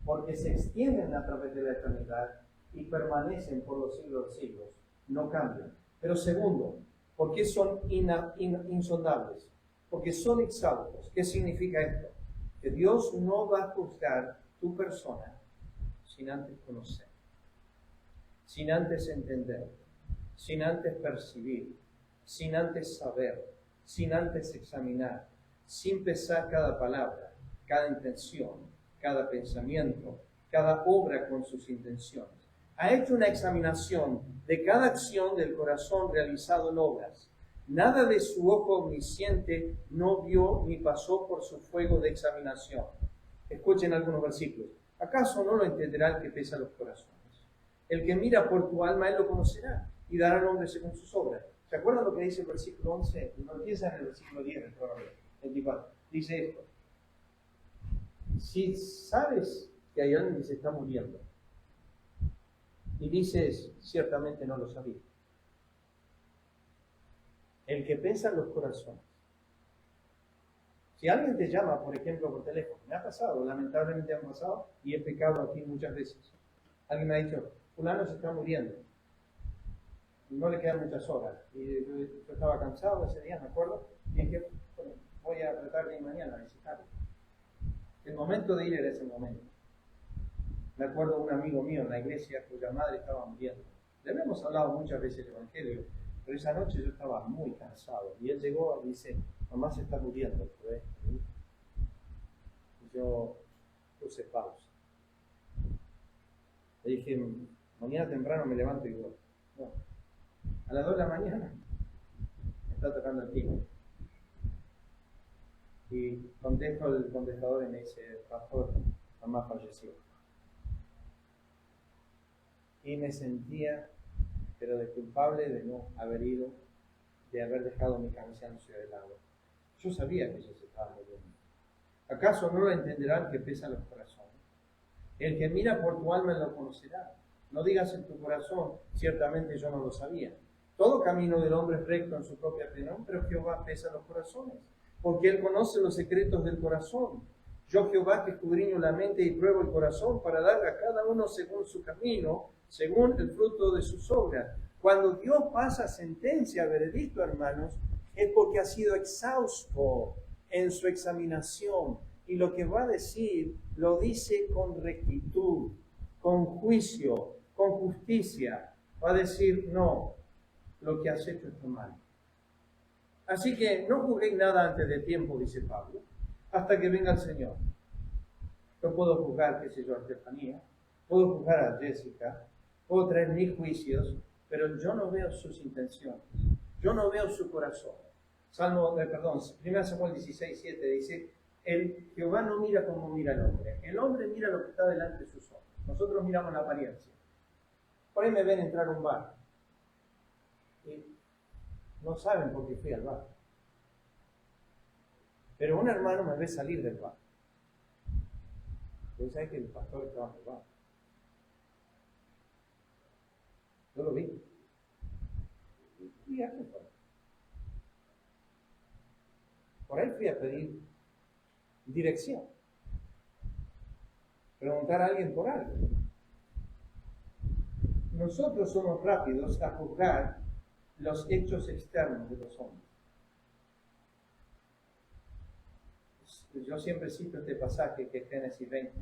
porque se extienden a través de la eternidad y permanecen por los siglos de los siglos, no cambian. Pero segundo, ¿por qué son insondables? Porque son exhaustos. ¿Qué significa esto? Que Dios no va a juzgar tu persona sin antes conocer, sin antes entender, sin antes percibir, sin antes saber, sin antes examinar, sin pesar cada palabra, cada intención, cada pensamiento, cada obra con sus intenciones. Ha hecho una examinación de cada acción del corazón realizado en obras. Nada de su ojo omnisciente no vio ni pasó por su fuego de examinación. Escuchen algunos versículos. ¿Acaso no lo entenderá el que pesa los corazones? El que mira por tu alma, él lo conocerá y dará nombre según sus obras. ¿Se acuerdan lo que dice el versículo 11? No empieza en el versículo 10 del programa 24. Dice esto. Si sabes que hay alguien que se está muriendo y dices, ciertamente no lo sabía. El que pesa los corazones. Si alguien te llama, por ejemplo, por teléfono, me ha pasado, lamentablemente me ha pasado, y he pecado aquí muchas veces. Alguien me ha dicho, fulano se está muriendo, no le quedan muchas horas. Y yo estaba cansado ese día, me acuerdo, y dije, bueno, voy a tratar de ir mañana a visitarlo. El momento de ir era ese momento. Me acuerdo de un amigo mío en la iglesia cuya madre estaba muriendo. Le habíamos hablado muchas veces del Evangelio, pero esa noche yo estaba muy cansado. Y él llegó y dice, mamá se está muriendo. Y yo puse pausa. Le dije, mañana temprano me levanto y voy. No. A las 2 de la mañana me está tocando el timbre. Y contesto el contestador y me dice, pastor, mamá falleció. Y me sentía, pero de culpable de no haber ido, de haber dejado mi cabeza en la ciudad del agua. Yo sabía que ella se estaba muriendo. ¿Acaso no lo entenderán que pesan los corazones? El que mira por tu alma lo conocerá. No digas en tu corazón, ciertamente yo no lo sabía. Todo camino del hombre es recto en su propia opinión, pero Jehová pesa los corazones, porque Él conoce los secretos del corazón. Yo Jehová que escudriño la mente y pruebo el corazón para dar a cada uno según su camino, según el fruto de sus obras. Cuando Dios pasa sentencia, veredicto, hermanos, es porque ha sido exhausto en su examinación. Y lo que va a decir, lo dice con rectitud, con juicio, con justicia. Va a decir, no, lo que has hecho está mal. Así que no juzguéis nada antes de tiempo, dice Pablo, hasta que venga el Señor. Yo puedo juzgar, qué sé yo, a Estefanía, puedo juzgar a Jessica, puedo traer mis juicios, pero yo no veo sus intenciones, yo no veo su corazón. 1 Samuel 16:7 dice, el Jehová no mira como mira el hombre mira lo que está delante de sus ojos. Nosotros miramos la apariencia. Por ahí me ven entrar a un bar y no saben por qué fui al bar. Pero un hermano me ve salir del bar. Porque sabe que el pastor estaba en el bar. Yo lo vi. Y hace por ahí fui a pedir dirección. Preguntar a alguien por algo. Nosotros somos rápidos a juzgar los hechos externos de los hombres. Yo siempre cito este pasaje que es Génesis 20,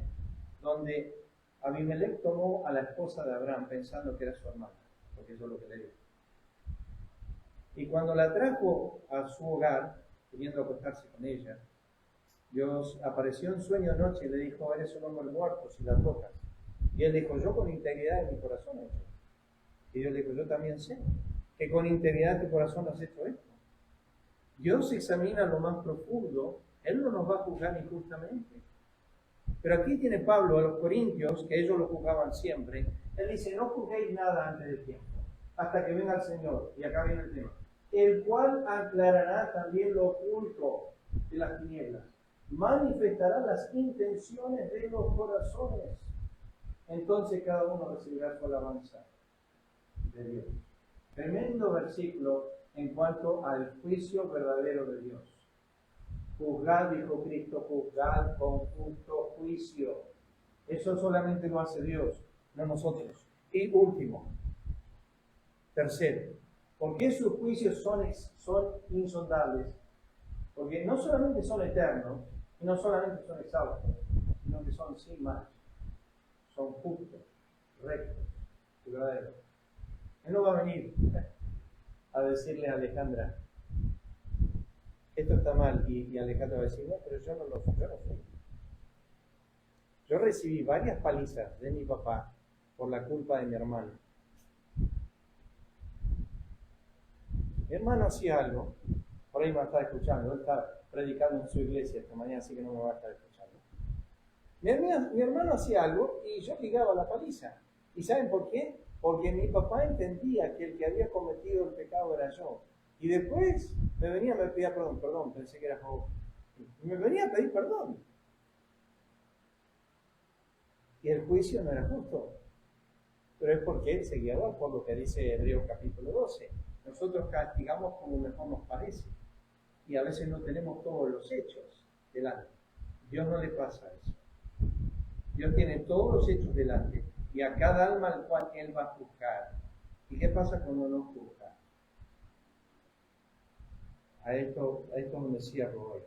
donde Abimelech tomó a la esposa de Abraham pensando que era su hermana, porque eso es lo que le dio. Y cuando la trajo a su hogar, queriendo acostarse con ella, Dios apareció en sueño de noche y le dijo, eres un hombre muerto si la tocas. Y él dijo, yo con integridad en mi corazón he hecho. Y Dios le dijo, yo también sé que con integridad de tu corazón has hecho esto. Dios examina lo más profundo, Él no nos va a juzgar injustamente. Pero aquí tiene Pablo a los corintios, que ellos lo juzgaban siempre. Él dice, no juzguéis nada antes del tiempo, hasta que venga el Señor. Y acá viene el tema. El cual aclarará también lo oculto de las tinieblas. Manifestará las intenciones de los corazones. Entonces cada uno recibirá su alabanza de Dios. Tremendo versículo en cuanto al juicio verdadero de Dios. Juzgad, dijo Cristo, juzgad con justo juicio. Eso solamente lo hace Dios, no nosotros. Y último, tercero, ¿por qué sus juicios son insondables? Porque no solamente son eternos, y no solamente son exhaustos, sino que son sin mancha, son justos, rectos y verdaderos. Él no va a venir a decirle a Alejandra, esto está mal, y Alejandra va a decir, no, pero yo no fui. Yo recibí varias palizas de mi papá por la culpa de mi hermano. Mi hermano hacía algo, por ahí me va a estar escuchando, él está predicando en su iglesia esta mañana, así que no me va a estar escuchando. Mi hermano hacía algo y yo ligaba la paliza. ¿Y saben por qué? Porque mi papá entendía que el que había cometido el pecado era yo. Y después me pedía perdón, pensé que era Job. Y me venía a pedir perdón. Y el juicio no era justo. Pero es porque él se guiaba por lo que dice Hebreos capítulo 12. Nosotros castigamos como mejor nos parece. Y a veces no tenemos todos los hechos delante. Dios no le pasa eso. Dios tiene todos los hechos delante. Y a cada alma al cual Él va a juzgar. ¿Y qué pasa cuando no juzga? A esto me cierro hoy.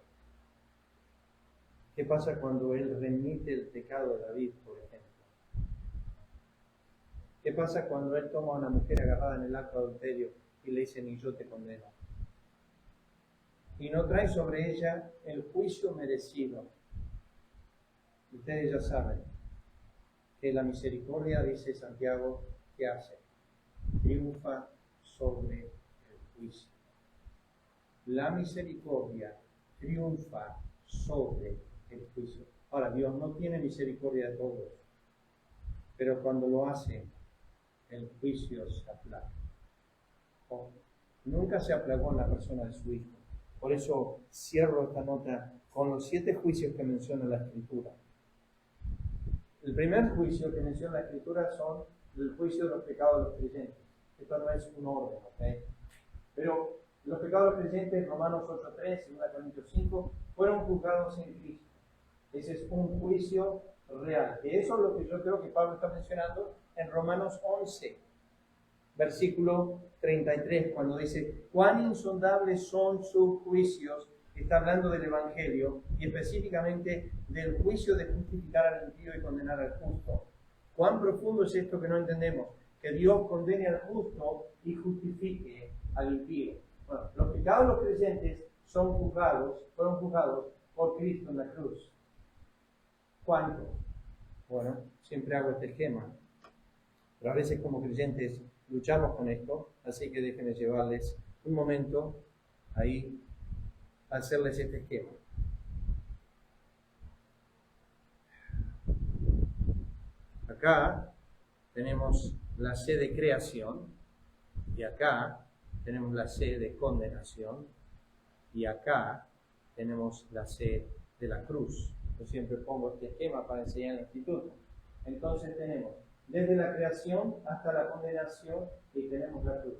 ¿Qué pasa cuando Él remite el pecado de David, por ejemplo? ¿Qué pasa cuando Él toma a una mujer agarrada en el acto de adulterio y le dice, ni yo te condeno? Y no trae sobre ella el juicio merecido. Ustedes ya saben que la misericordia, dice Santiago, ¿qué hace? Triunfa sobre el juicio. La misericordia triunfa sobre el juicio. Ahora, Dios no tiene misericordia de todos, pero cuando lo hace, el juicio se aplaca. Nunca se aplacó en la persona de su Hijo. Por eso cierro esta nota con los 7 juicios que menciona la Escritura. El primer juicio que menciona la Escritura son el juicio de los pecados de los creyentes. Esto no es un orden, ¿ok? Pero los pecados de los creyentes, Romanos 8:3, 2 Corintios 5, fueron juzgados en Cristo. Ese es un juicio real. Y eso es lo que yo creo que Pablo está mencionando en Romanos 11, versículo 33, cuando dice, cuán insondables son sus juicios. Está hablando del Evangelio y específicamente del juicio de justificar al impío y condenar al justo. Cuán profundo es esto que no entendemos, que Dios condene al justo y justifique al impío. Bueno, los pecados de los creyentes fueron juzgados por Cristo en la cruz. ¿Cuántos? Bueno, siempre hago este esquema, pero a veces como creyentes luchamos con esto, así que déjenme llevarles un momento ahí a hacerles este esquema. Acá tenemos la C de creación y acá tenemos la C de condenación y acá tenemos la C de la cruz. Yo siempre pongo este esquema para enseñar en el instituto. Entonces tenemos desde la creación hasta la condenación y tenemos la cruz.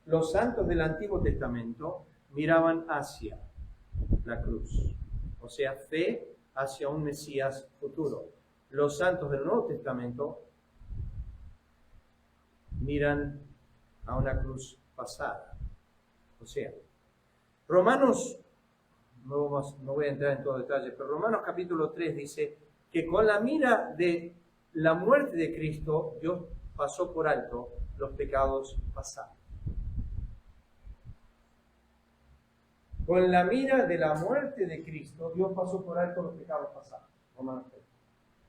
Los santos del Antiguo Testamento miraban hacia la cruz, o sea, fe hacia un Mesías futuro. Los santos del Nuevo Testamento miran a una cruz pasada. O sea, Romanos, no voy a entrar en todo detalle, pero Romanos capítulo 3 dice que con la mira de la muerte de Cristo, Dios pasó por alto los pecados pasados. Con la mira de la muerte de Cristo, Dios pasó por alto los pecados pasados. Romanos 3.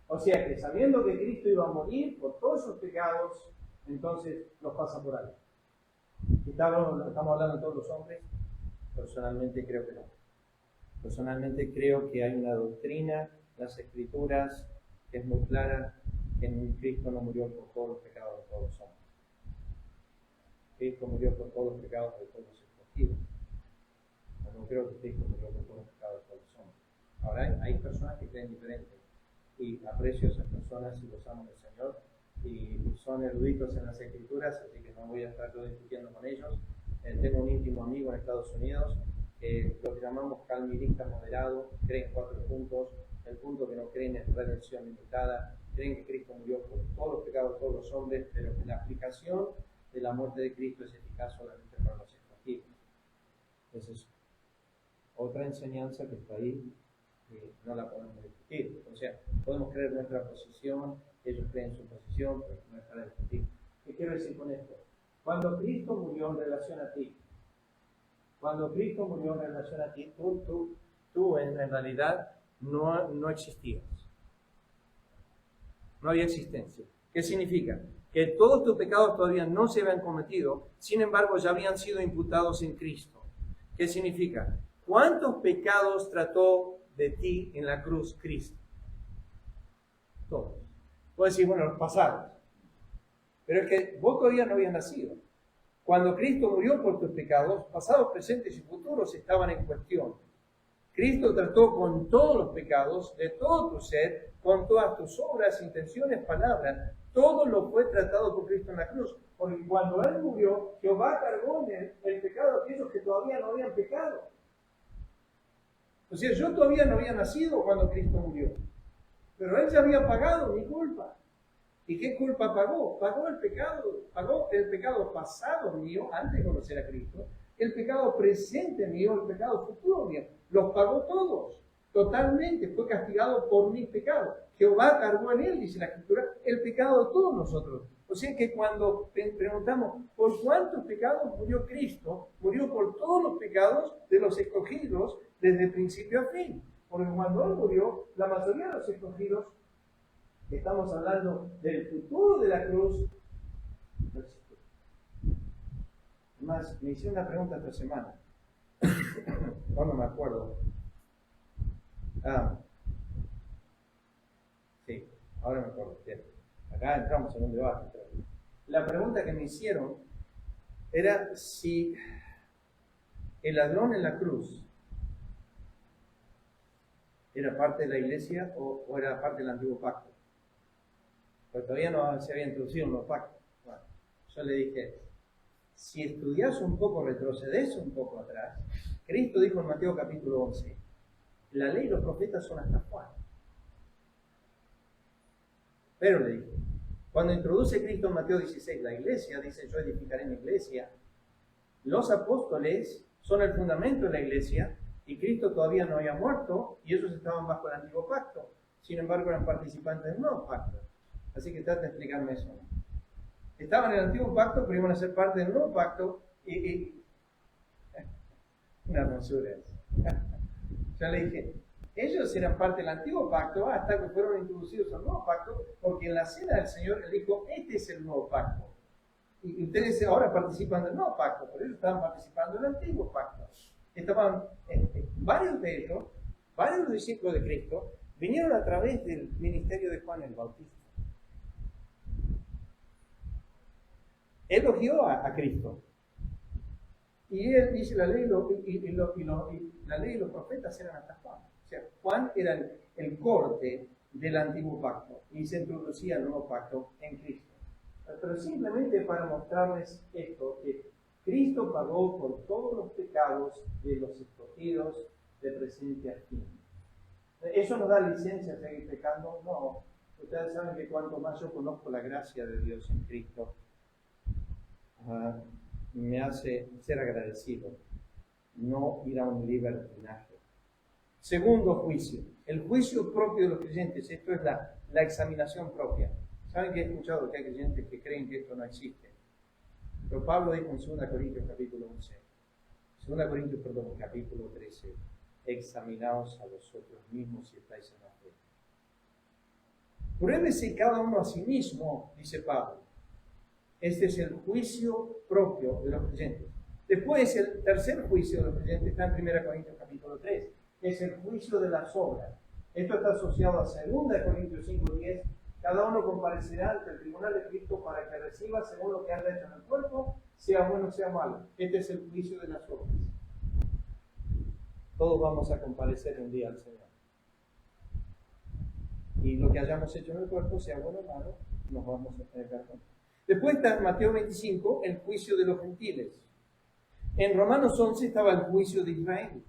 O sea que sabiendo que Cristo iba a morir por todos esos pecados, entonces los pasa por alto. ¿Estamos hablando de todos los hombres? Personalmente creo que no. Personalmente creo que hay una doctrina en las Escrituras que es muy clara, que en Cristo no murió por todos los pecados de todos los hombres. Cristo murió por todos los pecados de todos los escogidos. No creo que Cristo murió por todos los pecados de todos los hombres. Ahora hay personas que creen diferente y aprecio a esas personas y los amo del Señor y son eruditos en las Escrituras, así que no voy a estar yo discutiendo con ellos. Tengo un íntimo amigo en Estados Unidos, lo que llamamos calvinista moderado, creen 4 puntos. El punto que no creen es redención limitada, creen que Cristo murió por todos los pecados de todos los hombres, pero que la aplicación de la muerte de Cristo es eficaz solamente para los escogidos. Esa es otra enseñanza que está ahí, no la podemos discutir. O sea, podemos creer nuestra posición, ellos creen su posición, pero no es para discutir. ¿Qué quiero decir con esto? Cuando Cristo murió en relación a ti, tú en realidad no existías. No había existencia. ¿Qué significa? Que todos tus pecados todavía no se habían cometido, sin embargo ya habían sido imputados en Cristo. ¿Qué significa? ¿Cuántos pecados trató de ti en la cruz Cristo? Todos. Puedes decir, bueno, los pasados. Pero es que vos todavía no habías nacido. Cuando Cristo murió por tus pecados, pasados, presentes y futuros estaban en cuestión. Cristo trató con todos los pecados de todo tu ser, con todas tus obras, intenciones, palabras. Todo lo fue tratado por Cristo en la cruz. Porque cuando Él murió, Jehová cargó en Él el pecado de aquellos que todavía no habían pecado. O sea, yo todavía no había nacido cuando Cristo murió. Pero Él ya había pagado mi culpa. ¿Y qué culpa pagó? Pagó el pecado pasado mío, antes de conocer a Cristo, el pecado presente mío, el pecado futuro mío. Los pagó todos. Totalmente, fue castigado por mis pecados. Jehová cargó en él, dice la Escritura, el pecado de todos nosotros. O sea que cuando preguntamos por cuántos pecados murió Cristo, murió por todos los pecados de los escogidos desde principio a fin. Porque cuando él murió, la mayoría de los escogidos, estamos hablando del futuro de la cruz, no existió. Además, me hice una pregunta esta semana. No me acuerdo. Sí, ahora me acuerdo. Bien. Acá entramos en un debate. La pregunta que me hicieron era si el ladrón en la cruz era parte de la iglesia o era parte del antiguo pacto. Porque todavía no se había introducido un nuevo pacto. Bueno, yo le dije, si estudias un poco, retrocedes un poco atrás, Cristo dijo en Mateo capítulo 11, la ley y los profetas son hasta Juan. Pero le dije, cuando introduce Cristo en Mateo 16 la iglesia, dice yo edificaré mi iglesia, los apóstoles son el fundamento de la iglesia y Cristo todavía no había muerto y ellos estaban bajo el antiguo pacto. Sin embargo, eran participantes del nuevo pacto. Así que trata de explicarme eso. Estaban en el antiguo pacto, pero iban a ser parte del nuevo pacto y una hermosura eso. Ya le dije, ellos eran parte del antiguo pacto hasta que fueron introducidos al nuevo pacto, porque en la cena del Señor Él dijo, este es el nuevo pacto. Y ustedes ahora participan del nuevo pacto, pero ellos estaban participando del antiguo pacto. Estaban, varios de ellos, varios discípulos de Cristo, vinieron a través del ministerio de Juan el Bautista. Él elogió a Cristo. Y él dice, la ley y los profetas eran hasta Juan. O sea, Juan era el corte del antiguo pacto y se introducía el nuevo pacto en Cristo. Pero simplemente para mostrarles esto, que Cristo pagó por todos los pecados de los escogidos de presente a fin. ¿Eso nos da licencia a seguir pecando? No. Ustedes saben que cuanto más yo conozco la gracia de Dios en Cristo, me hace ser agradecido, no ir a un libertinaje. Segundo juicio, el juicio propio de los creyentes. Esto es la examinación propia. Saben que he escuchado que hay creyentes que creen que esto no existe, pero Pablo dijo en 2 Corintios capítulo 11, 2 Corintios, capítulo 13, examinaos a vosotros mismos si estáis en la fe. Pruébese cada uno a sí mismo, dice Pablo. Este es el juicio propio de los creyentes. Después, el tercer juicio de los creyentes está en 1 Corintios capítulo 3, que es el juicio de las obras. Esto está asociado a 2 Corintios 5:10. Cada uno comparecerá ante el tribunal de Cristo para que reciba según lo que haya hecho en el cuerpo, sea bueno o sea malo. Este es el juicio de las obras. Todos vamos a comparecer un día al Señor. Y lo que hayamos hecho en el cuerpo, sea bueno o malo, nos vamos a tener que dar cuenta. Después está en Mateo 25, el juicio de los gentiles. En Romanos 11 estaba el juicio de Israel.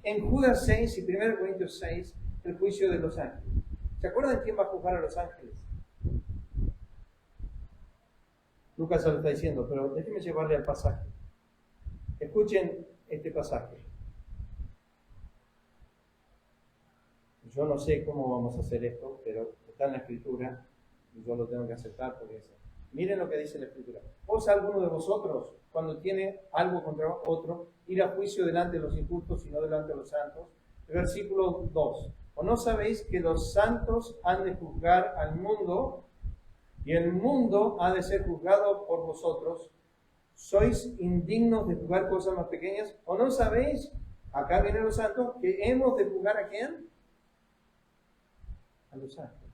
En Judas 6 y 1 Corintios 6, el juicio de los ángeles. ¿Se acuerdan quién va a juzgar a los ángeles? Lucas se lo está diciendo, pero déjenme llevarle al pasaje. Escuchen este pasaje. Yo no sé cómo vamos a hacer esto, pero está en la Escritura y yo lo tengo que aceptar porque es. Miren lo que dice la Escritura. ¿Osa alguno de vosotros, cuando tiene algo contra otro, ir a juicio delante de los injustos y no delante de los santos? Versículo 2. ¿O no sabéis que los santos han de juzgar al mundo y el mundo ha de ser juzgado por vosotros? ¿Sois indignos de juzgar cosas más pequeñas? ¿O no sabéis, acá vienen los santos, que hemos de juzgar a quién? A los ángeles.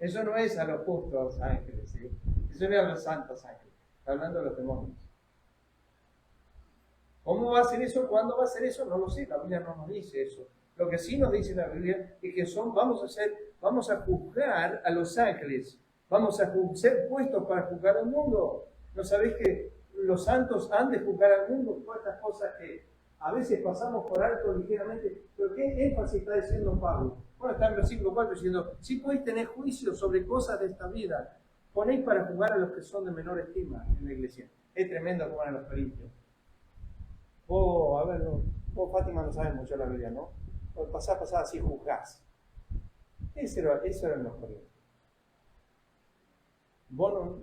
Eso no es a los justos ángeles, ¿sí? Eso no es a los santos ángeles. Está hablando de los demonios. ¿Cómo va a ser eso? ¿Cuándo va a ser eso? No lo sé, la Biblia no nos dice eso. Lo que sí nos dice la Biblia es que vamos a juzgar a los ángeles, vamos a ser puestos para juzgar al mundo. ¿No sabéis que los santos han de juzgar al mundo? Todas estas cosas que a veces pasamos por alto ligeramente, pero ¿qué énfasis está diciendo Pablo? Bueno, está en versículo 4 diciendo, si podéis tener juicio sobre cosas de esta vida, ponéis para juzgar a los que son de menor estima en la iglesia. Es tremendo como eran los corintios. Fátima no sabe mucho la Biblia, ¿no? pasás así, juzgás. Eso era los corintios. Vos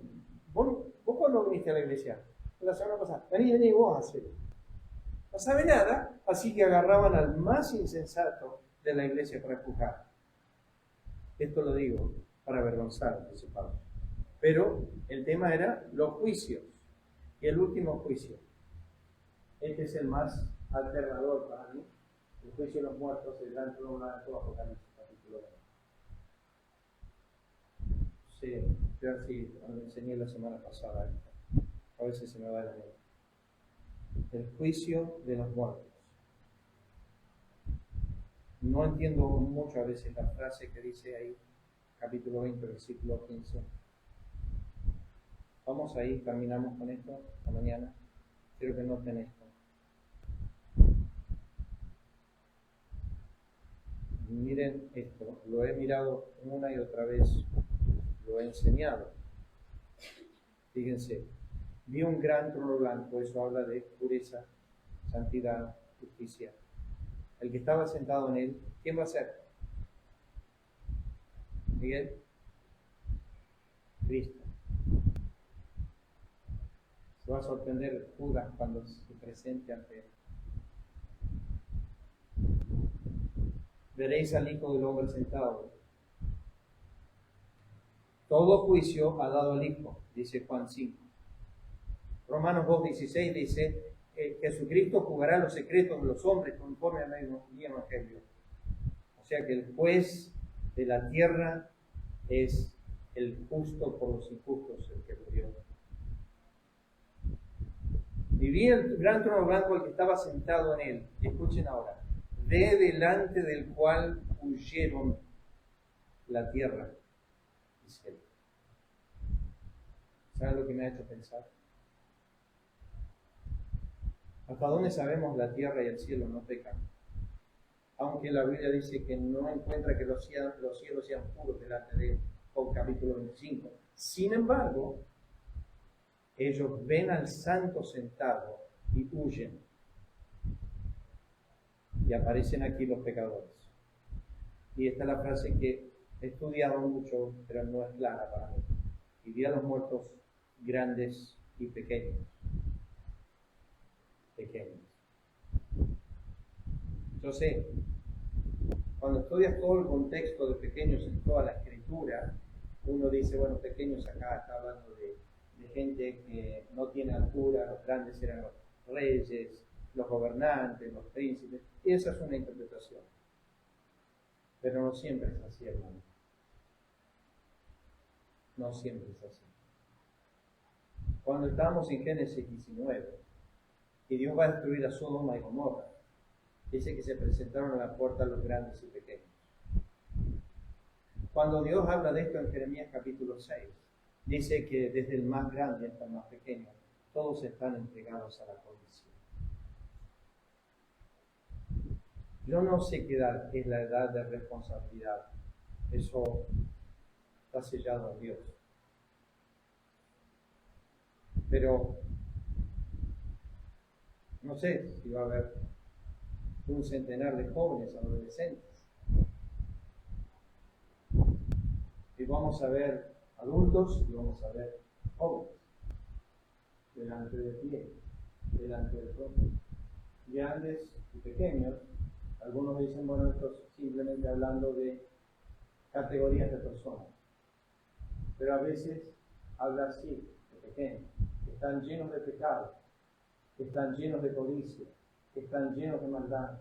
cuando viniste a la iglesia, la semana pasada, vení vos a hacerlo. No sabe nada, así que agarraban al más insensato de la iglesia para juzgar. Esto lo digo para avergonzar, dice Pablo. Pero el tema era los juicios. Y el último juicio. Este es el más aterrador para mí. El juicio de los muertos, el gran trono blanco, Apocalipsis, capítulo 20. Sí, yo así lo enseñé la semana pasada. A veces se me va la mente. El juicio de los muertos. No entiendo mucho a veces la frase que dice ahí, capítulo 20, versículo 15. Vamos ahí, terminamos con esto esta mañana. Quiero que noten esto. Miren esto, lo he mirado una y otra vez, lo he enseñado. Fíjense, vi un gran trono blanco, eso habla de pureza, santidad, justicia. El que estaba sentado en él, ¿quién va a ser? Miguel. Cristo. Se va a sorprender Judas cuando se presente ante él. Veréis al Hijo del Hombre sentado. Todo juicio ha dado al Hijo, dice Juan 5. Romanos 2:16 dice que Jesucristo juzgará los secretos de los hombres conforme a mi evangelio. O sea que el juez de la tierra es el justo por los injustos, el que murió. Y vi el gran trono blanco, el que estaba sentado en él. Y escuchen ahora. De delante del cual huyeron la tierra y cielo. ¿Saben lo que me ha hecho pensar? ¿Hasta dónde sabemos la tierra y el cielo no pecan? Aunque la Biblia dice que no encuentra que los cielos sean puros delante de él, con capítulo 25. Sin embargo, ellos ven al santo sentado y huyen. Y aparecen aquí los pecadores. Y esta es la frase que he estudiado mucho, pero no es clara para mí. Y vi a los muertos grandes y pequeños. Yo sé, cuando estudias todo el contexto de pequeños en toda la escritura, uno dice, bueno, pequeños acá está hablando de gente que no tiene altura, los grandes eran los reyes, los gobernantes, los príncipes, y esa es una interpretación. Pero no siempre es así, hermano. No siempre es así. Cuando estamos en Génesis 19, y Dios va a destruir a Sodoma y Gomorra, dice que se presentaron a la puerta los grandes y pequeños. Cuando Dios habla de esto en Jeremías capítulo 6, dice que desde el más grande hasta el más pequeño, todos están entregados a la codicia. Yo no sé qué edad es la edad de responsabilidad. Eso está sellado en Dios. Pero no sé si va a haber un centenar de jóvenes adolescentes. Y vamos a ver adultos y vamos a ver jóvenes delante de pie, delante del trono. Grandes y pequeños. Algunos dicen, bueno, esto es simplemente hablando de categorías de personas. Pero a veces habla así, de pequeños, que están llenos de pecado, que están llenos de codicia, que están llenos de maldad.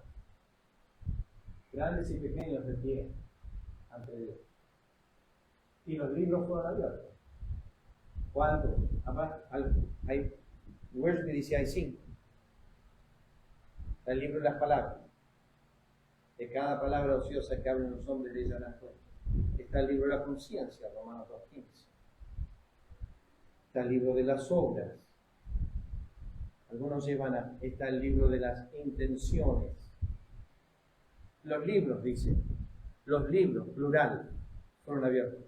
Grandes y pequeños de pie ante Dios. Y los libros fueron abiertos. ¿Cuántos? Además, hay lugares que dice hay 5. Está el libro de las palabras. De cada palabra ociosa que hablen los hombres de ella dan cuenta. Está el libro de la conciencia, Romanos 2:15. Está el libro de las obras. Algunos llevan está el libro de las intenciones. Los libros, dice. Los libros, plural, fueron abiertos.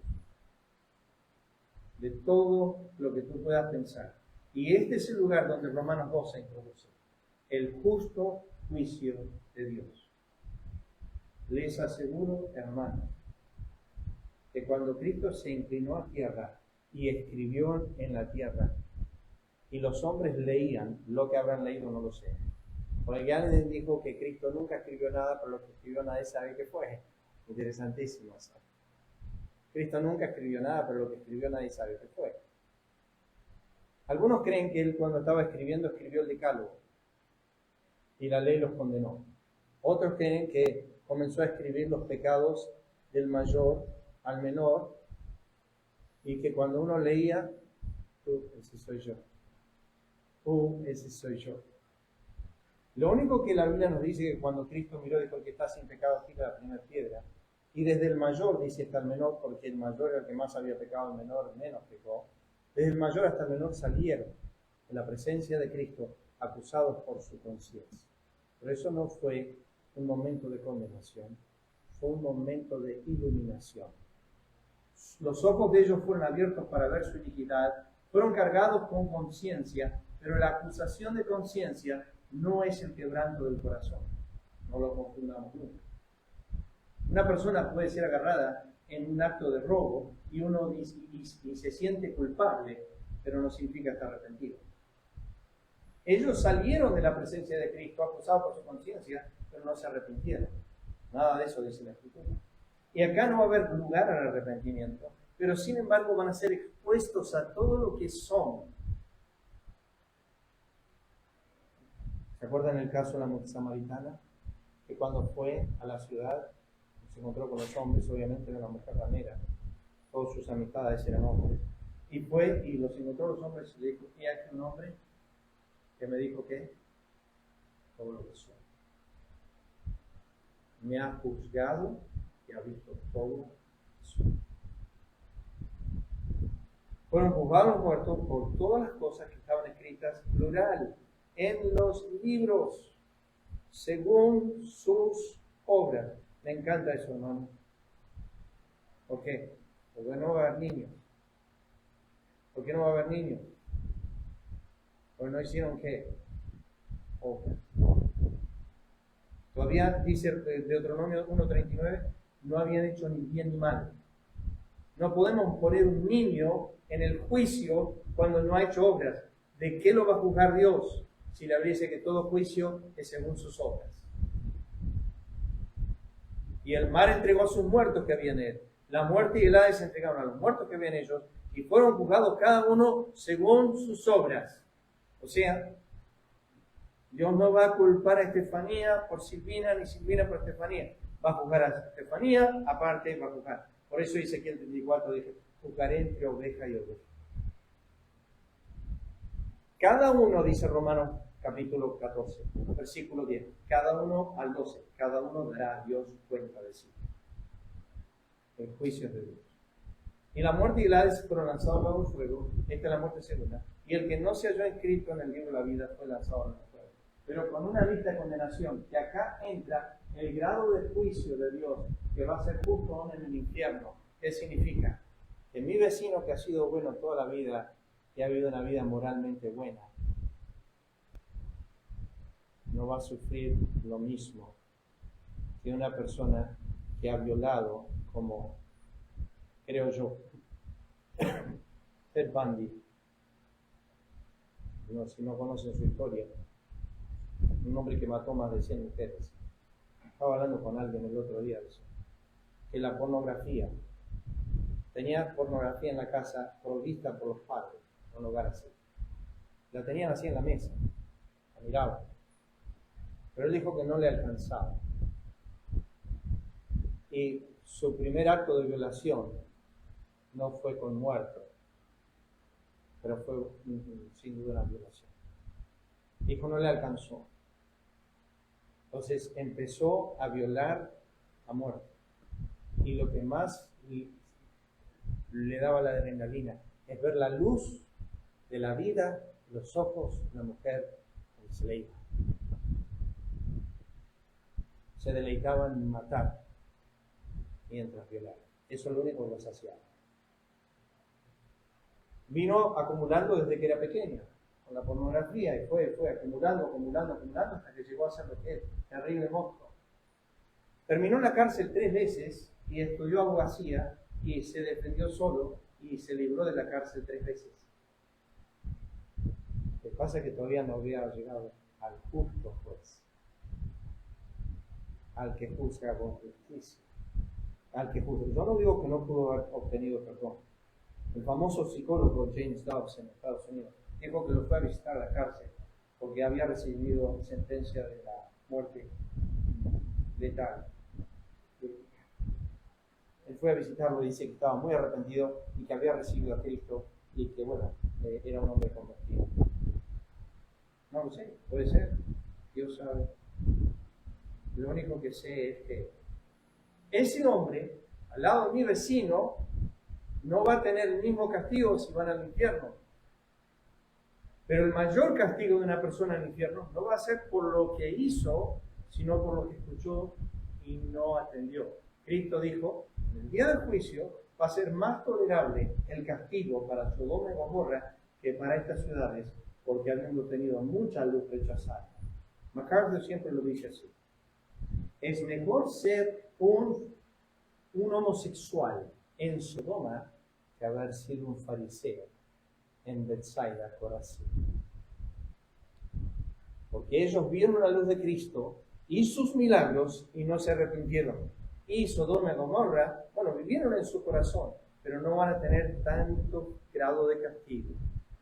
De todo lo que tú puedas pensar. Y este es el lugar donde Romanos 2 se introduce. El justo juicio de Dios. Les aseguro, hermanos, que cuando Cristo se inclinó a tierra y escribió en la tierra, y los hombres leían, lo que habrán leído no lo sé. Porque alguien dijo que Cristo nunca escribió nada, pero lo que escribió nadie sabe qué fue. Interesantísimo eso. Cristo nunca escribió nada, pero lo que escribió nadie sabe qué fue. Algunos creen que él cuando estaba escribiendo escribió el Decálogo y la ley los condenó. Otros creen que comenzó a escribir los pecados del mayor al menor y que cuando uno leía, ese soy yo. Ese soy yo. Lo único que la Biblia nos dice es que cuando Cristo miró, dijo: el que está sin pecado tira la primera piedra. Y desde el mayor dice hasta el menor, porque el mayor era el que más había pecado, el menor menos pecó. Desde el mayor hasta el menor salieron en la presencia de Cristo acusados por su conciencia. Pero eso no fue un momento de condenación, fue un momento de iluminación. Los ojos de ellos fueron abiertos para ver su iniquidad, fueron cargados con conciencia, pero la acusación de conciencia no es el quebranto del corazón. No lo confundamos nunca. Una persona puede ser agarrada en un acto de robo y uno y se siente culpable, pero no significa estar arrepentido. Ellos salieron de la presencia de Cristo acusados por su conciencia, pero no se arrepintieron. Nada de eso dice la Escritura. Y acá no va a haber lugar al arrepentimiento, pero sin embargo van a ser expuestos a todo lo que son. ¿Se acuerdan el caso de la mujer samaritana? Que cuando fue a la ciudad se encontró con los hombres, obviamente era una mujer ramera, todas sus amistades eran hombres, y fue y los encontró los hombres y le dijo: y hay un hombre que me dijo que todo lo que soy. Me ha juzgado y ha visto todo lo que soy. Fueron juzgados muertos por todas las cosas que estaban escritas, plural, en los libros, según sus obras. Me encanta eso, hermano. ¿Por qué? Porque no va a haber niños. ¿Por qué no va a haber niños? Porque no hicieron ¿qué? Obras. Todavía dice Deuteronomio 1:39, no habían hecho ni bien ni mal. No podemos poner un niño en el juicio cuando no ha hecho obras. ¿De qué lo va a juzgar Dios? Si la Biblia dice que todo juicio es según sus obras. Y el mar entregó a sus muertos que había en él. La muerte y el Hades se entregaron a los muertos que había en ellos y fueron juzgados cada uno según sus obras. O sea, Dios no va a culpar a Estefanía por Silvina ni Silvina por Estefanía. Va a juzgar a Estefanía, aparte va a juzgar. Por eso Ezequiel 34 dice: juzgaré entre oveja y oveja. Cada uno, dice Romanos capítulo 14, versículo 10, cada uno al 12, cada uno dará a Dios cuenta de sí. El juicio de Dios. Y la muerte y el Hades fueron lanzados bajo el fuego. Esta es la muerte segunda. Y el que no se halló inscrito en el libro de la vida fue lanzado en el fuego. Pero con una lista de condenación, que acá entra el grado de juicio de Dios, que va a ser justo aún en el infierno. ¿Qué significa? Que mi vecino, que ha sido bueno toda la vida y ha vivido una vida moralmente buena, no va a sufrir lo mismo que una persona que ha violado, como creo yo, Ted Bundy. No, si no conocen su historia, un hombre que mató más de 100 mujeres. Estaba hablando con alguien el otro día de eso, que la pornografía, tenía pornografía en la casa provista por los padres, en un hogar así. La tenían así en la mesa, la miraban. Pero él dijo que no le alcanzaba. Y su primer acto de violación no fue con muerto, pero fue sin duda una violación. Dijo no le alcanzó. Entonces empezó a violar a muerte. Y lo que más le daba la adrenalina es ver la luz de la vida, los ojos de la mujer que se le iba. Se deleitaban en matar mientras violaban. Eso es lo único que lo saciaba. Vino acumulando desde que era pequeña, con la pornografía, y fue acumulando, hasta que llegó a ser lo que es, terrible monstruo. Terminó en la cárcel 3 veces y estudió abogacía y se defendió solo y se libró de la cárcel 3 veces. Lo que pasa es que todavía no había llegado al justo juez, al que juzga con justicia, al que juzga. Yo no digo que no pudo haber obtenido perdón. El famoso psicólogo James Dobbs en Estados Unidos dijo que lo fue a visitar a la cárcel porque había recibido sentencia de la muerte letal. Él fue a visitarlo y dice que estaba muy arrepentido y que había recibido a Cristo y que, bueno, era un hombre convertido. No lo sé, puede ser, Dios sabe. Lo único que sé es que ese hombre, al lado de mi vecino, no va a tener el mismo castigo si van al infierno. Pero el mayor castigo de una persona en el infierno no va a ser por lo que hizo, sino por lo que escuchó y no atendió. Cristo dijo, en el día del juicio va a ser más tolerable el castigo para Sodoma y Gomorra que para estas ciudades, porque habiendo tenido mucha luz rechazada. MacArthur siempre lo dice así. Es mejor ser un homosexual en Sodoma que haber sido un fariseo en Bethsaida, Corazín. Porque ellos vieron la luz de Cristo y sus milagros y no se arrepintieron. Y Sodoma y Gomorra, bueno, vivieron en su corazón, pero no van a tener tanto grado de castigo.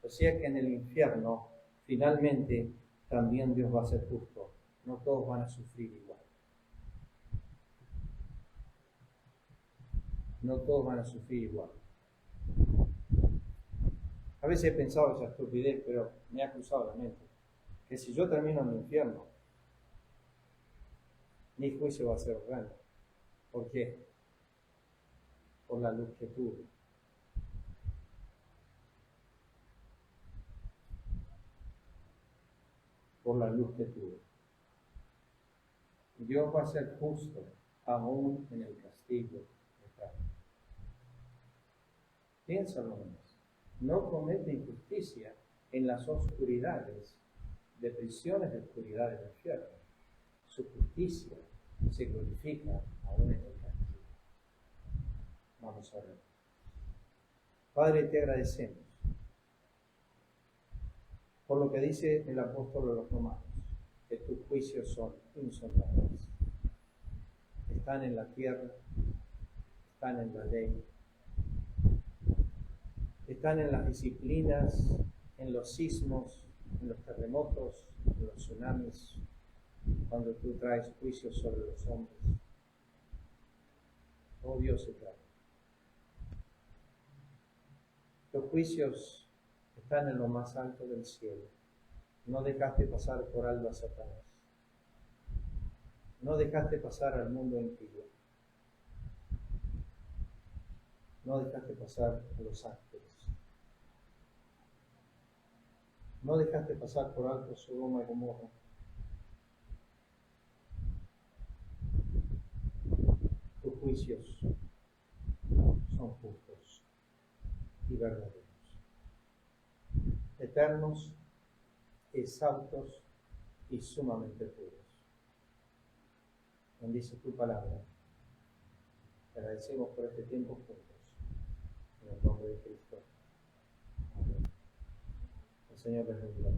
O sea que en el infierno, finalmente, también Dios va a ser justo. No todos van a sufrir igual. No todos van a sufrir igual. A veces he pensado esa estupidez, pero me ha cruzado la mente. Que si yo termino en el infierno, mi juicio va a ser grande. ¿Por qué? Por la luz que tuve. Por la luz que tuve. Dios va a ser justo aún en el castigo eterno. Piénsalo nomás. No comete injusticia en las oscuridades de prisiones de oscuridad del infierno. Su justicia se glorifica aún en el castigo. Vamos a ver. Padre, te agradecemos por lo que dice el apóstol de los Romanos, que tus juicios son insondables. Están en la tierra, están en la ley, están en las disciplinas, en los sismos, en los terremotos, en los tsunamis, cuando tú traes juicios sobre los hombres. Oh Dios eterno. Los juicios están en lo más alto del cielo. No dejaste pasar por alto a Satanás. No dejaste pasar al mundo impío. No dejaste pasar a los ángeles. No dejaste pasar por alto Sodoma y Gomorra. Tus juicios son justos y verdaderos, eternos, exaltos y sumamente puros. Bendice tu palabra. Te agradecemos por este tiempo juntos. En el nombre de Cristo. Amén. El Señor les bendiga.